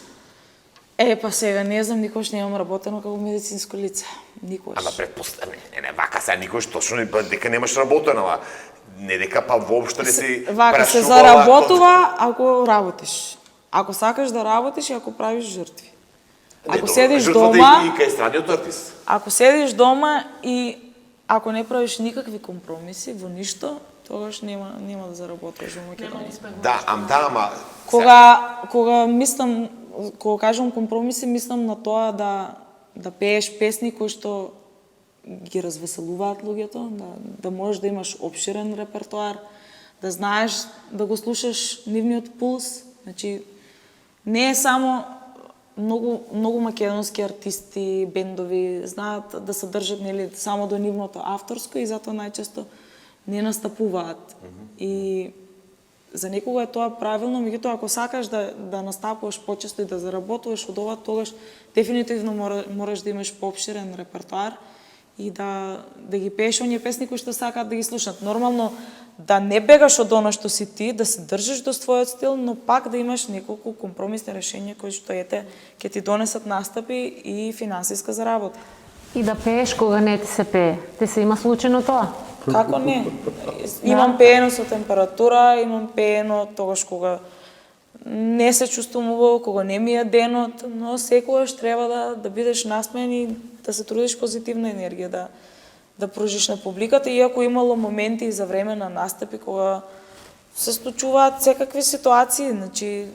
Па сега не знам, никош не имам работено како медицинско лице. Никош. Ама предпоставам, не, вака сега никош точно не дека немаш работено, ама не дека па воопшто не си Вака се прашувала заработува ако работиш. Ако сакаш да работиш и ако правиш жртви. Ако седиш жртвата дома, и кај естрадниот артист. ако седиш дома и ако не правиш никакви компромиси во ништо, тогаш нема да заработиш во Македонија. Да, ама Кога мислам, кога кажам компромиси, мислам на тоа да пееш песни кои што ги развеселуваат луѓето, да можеш да имаш опширен репертоар, да знаеш да го слушаш нивниот пулс. Значи, не е само многу македонски артисти, бендови знаат да се држат нели само до нивното авторско и затоа најчесто не настапуваат. И за некого е тоа правилно, меѓутоа ако сакаш да настапуваш почесто и да заработуваш од ова, тогаш дефинитивно мораш да имаш поопширен репертоар и да ги пееш оние песни кои што сакаат да ги слушнат. Нормално да не бегаш од оно што си ти, да се држиш до својот стил, но пак да имаш неколку компромисни решенија кои што ќе ти донесат настапи и финансиска заработка. И да пееш кога не ти се пее. Ти се има случајно тоа? Како не? Имам пеено со температура, имам пеено тогаш кога не се чувствувам убаво, кога не ми е денот, но секогаш треба да бидеш насмеен и да се трудиш позитивна енергија, да пружиш на публиката, иако имало моменти за време на настапи кога се случуваат секакви ситуации, значи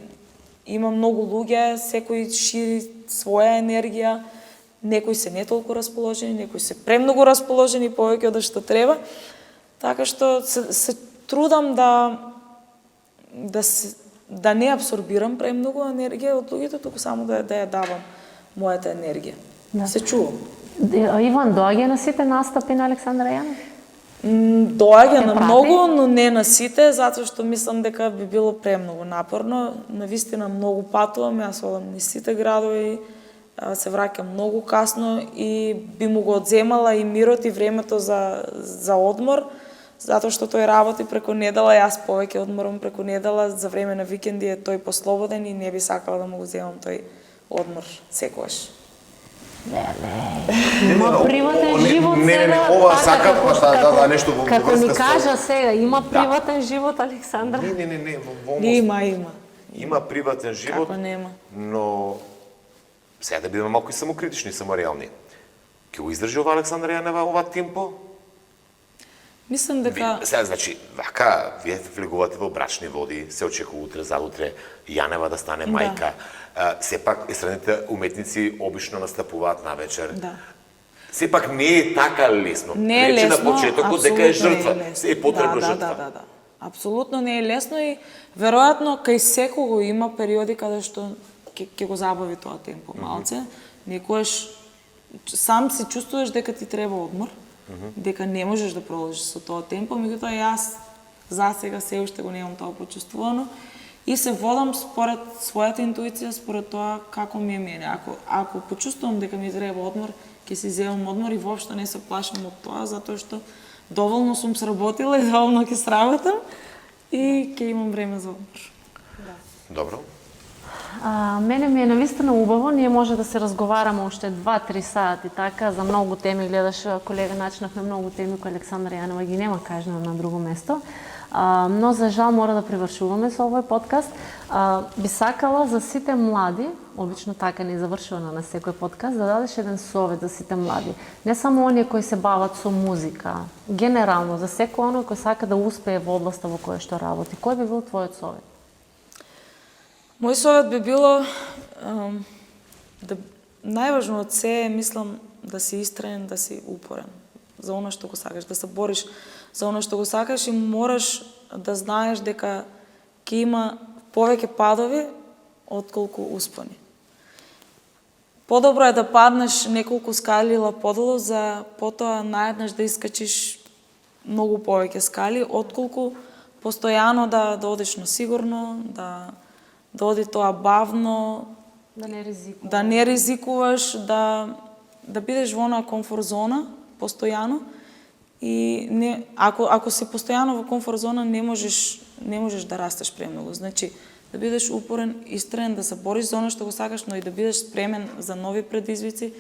има многу луѓе, секој шири своја енергија, некои се не толку расположени, некои се премногу расположени, повеќе од што треба. Така што се трудам да не абсорбирам премногу енергија од луѓето, туку само да ја давам мојата енергија. Да. Се чувам. Иван доаѓа на сите настапи на Александра Јанов? Доаѓа на прати? многу, но не на сите, затоа што мислам дека би било премногу напорно. Навистина многу патувам, јас одам низ сите градови, се враќам многу касно и би му го одземала и мирот и времето за одмор, затоа што тој работи преку недела, јас повеќе одморам преку недела, за време на викенди е тој послободен и не би сакала да му го земам тој одмор секогаш. Има приватен живот Не, сега. ова така, сакам, како- да, нешто во Како ни врска со- кажа сега, има приватен живот Александра. Не, во Има. Има приватен живот, Како нема? но сега да бидеме малку и самокритични, самореални. Ќе го издржи ова Александра Јанева ова темпо? Мислам дека Сега, значи, вака, вие влегувате во брачни води, се очекува утре, заутре, Јанева да стане мајка. Сепак, естрадните уметници обично настапуваат на вечер. Да. Сепак не е така лесно. Не е Рече лесно, на почетокот дека е апсолутно жртва. не е лесно. Се е потребна Да. жртва. Апсолутно не е лесно и веројатно кај секого има периоди каде што ќе го забави тоа темпо малце. Некојаш сам се чувствуваш дека ти треба одмор, дека не можеш да продолжиш со тоа темпо, меѓутоа јас за сега се уште го немам тоа почувствувано и се водам според својата интуиција, според тоа како ми е мене. Ако почувствувам дека ми треба одмор, ќе си земам одмор и воопшто не се плашам од тоа, затоа што доволно сум сработила и доволно ќе сработам и ќе имам време за одмор. Добро. Мене ми е навистина убаво, ние може да се разговараме още 2-3 сати така за много теми. Гледаш, колега, начинахме много теми, кои Александра Јанева ги нема кажено на друго место. Но за жал мора да привршуваме со овој подкаст. Би сакала за сите млади, обично така не завршува на секој подкаст, да дадеш еден совет за сите млади. Не само оние кои се бават со музика, генерално за секој оној кој сака да успее во областа во која што работи. Кој би бил твојот совет? Мој совет би било најважно од се, мислам, да си истрен, да си упорен за оно што го сакаш, да се бориш за оно што го сакаш и мораш да знаеш дека ќе има повеќе падови отколку успони. Подобро е да паднеш неколку скали лаподолу за потоа наеднаш да искачиш многу повеќе скали, отколку постојано да одиш на сигурно, да оди тоа бавно, да не ризикуваш, да бидеш во онаа комфорт зона постојано и ако си постојано во комфорт зона не можеш да растеш премногу. Значи да бидеш упорен, истрен, да се бориш за оно што го сакаш, но и да бидеш спремен за нови предизвици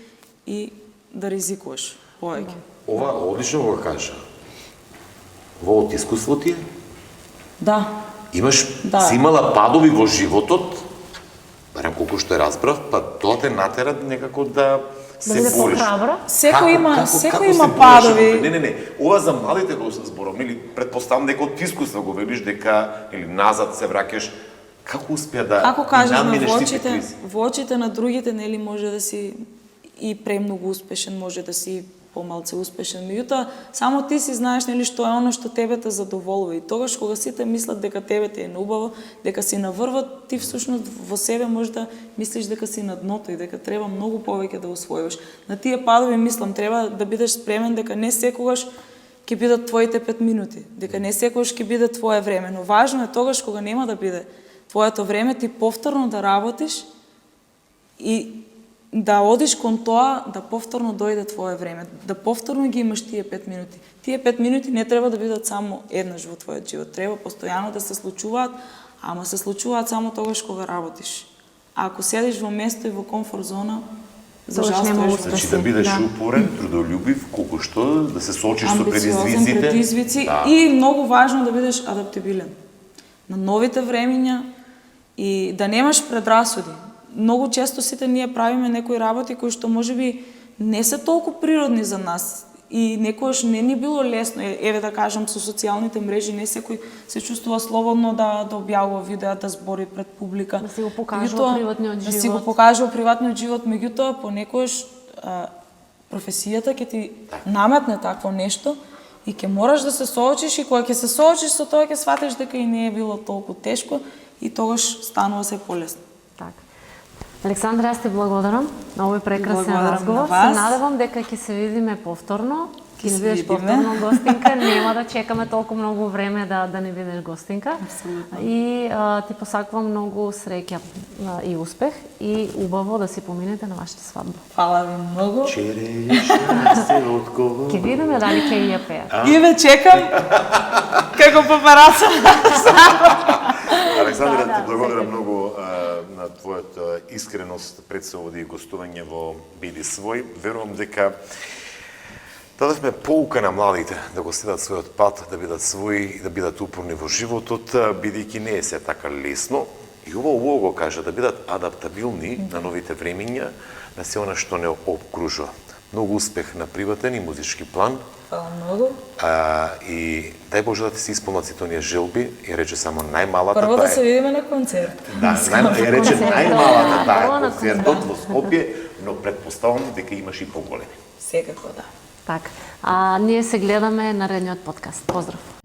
и да ризикуваш повеќе. Ова одлично го кажа. Во од искуство ти е? Да. Си имала падови во животот, барем колку што разбрав, па тоа те натера некако да се бориш. Секој има падови. Не. Ова за младите го зборам, или предпоставам дека од искуство го велиш дека или назад се враќаш. Како успеа да Ако кажеш на во очите на другите, нели може да си и премногу успешен, може да си помалце успешен, меѓутоа само ти си знаеш нели што е оно што тебе те задоволува и тогаш кога сите мислат дека тебе те е неубаво, дека си на врвот, ти всушност во себе може да мислиш дека си на дното и дека треба многу повеќе да усвојуваш. На тие падови мислам треба да бидеш спремен дека не секогаш ќе бидат твоите 5 минути, дека не секогаш ќе биде твое време, но важно е тогаш кога нема да биде твоето време ти повторно да работиш и да одиш кон тоа, да повторно дојде твое време, да повторно ги имаш тие 5 минути. Тие 5 минути не треба да бидат само еднаш во твојот живот, треба постојано да се случуваат, ама се случуваат само тогаш кога работиш. А ако седиш во место и во комфорт зона, за жал стоиш. Значи да бидеш упорен, трудолюбив, колку што да се соочиш со предизвици и многу важно да бидеш адаптибилен на новите времиња и да немаш предрасуди. Многу често сите ние правиме некои работи кои што можеби не се толку природни за нас и некојаш не ни било лесно, еве да кажам со социјалните мрежи, не секој се чувствува слободно да објавува видеа, да збори пред публика. Да си го покажува приватниот живот. Да си го покажува приватниот живот, меѓутоа понекогаш професијата ќе ти наметне такво нешто и ќе мораш да се соочиш и кога ќе се соочиш со тоа ќе сватиш дека и не е било толку тешко и тогаш станува се полесно. Така. Александра, јас ти благодарам на овој прекрасен разговор. Се надевам дека ќе се видиме повторно. Ќе не бидеш повторно гостинка, нема да чекаме толку многу време да не бидеш гостинка. Апсолутно. И ти посакувам многу среќа и успех и убаво да си поминете на вашата свадба. Фала ви многу. Черешна се откова. Ќе видиме дали ќе ја пеат. И ве чекам како папараца. Александра, ти благодарам многу на твојата искреност пред се овде гостување во Биди свој. Верувам дека дадевме поука на младите да го следат својот пат, да бидат своји и да бидат упорни во животот, бидејќи не е се така лесно. И ово го кажа, да бидат адаптабилни на новите времиња, на се она што не обкружува. Многу успех на приватен и музички план. Фала многу. И дај Боже да ти се исполнат сите оние желби, и рече само најмалата Прво да се видиме на концерт. Да, ја рече најмалата таа концертот во Скопје, но предпоставам дека имаш и поголеми. Секако да. Така. Ние се гледаме наредниот подкаст. Поздрав!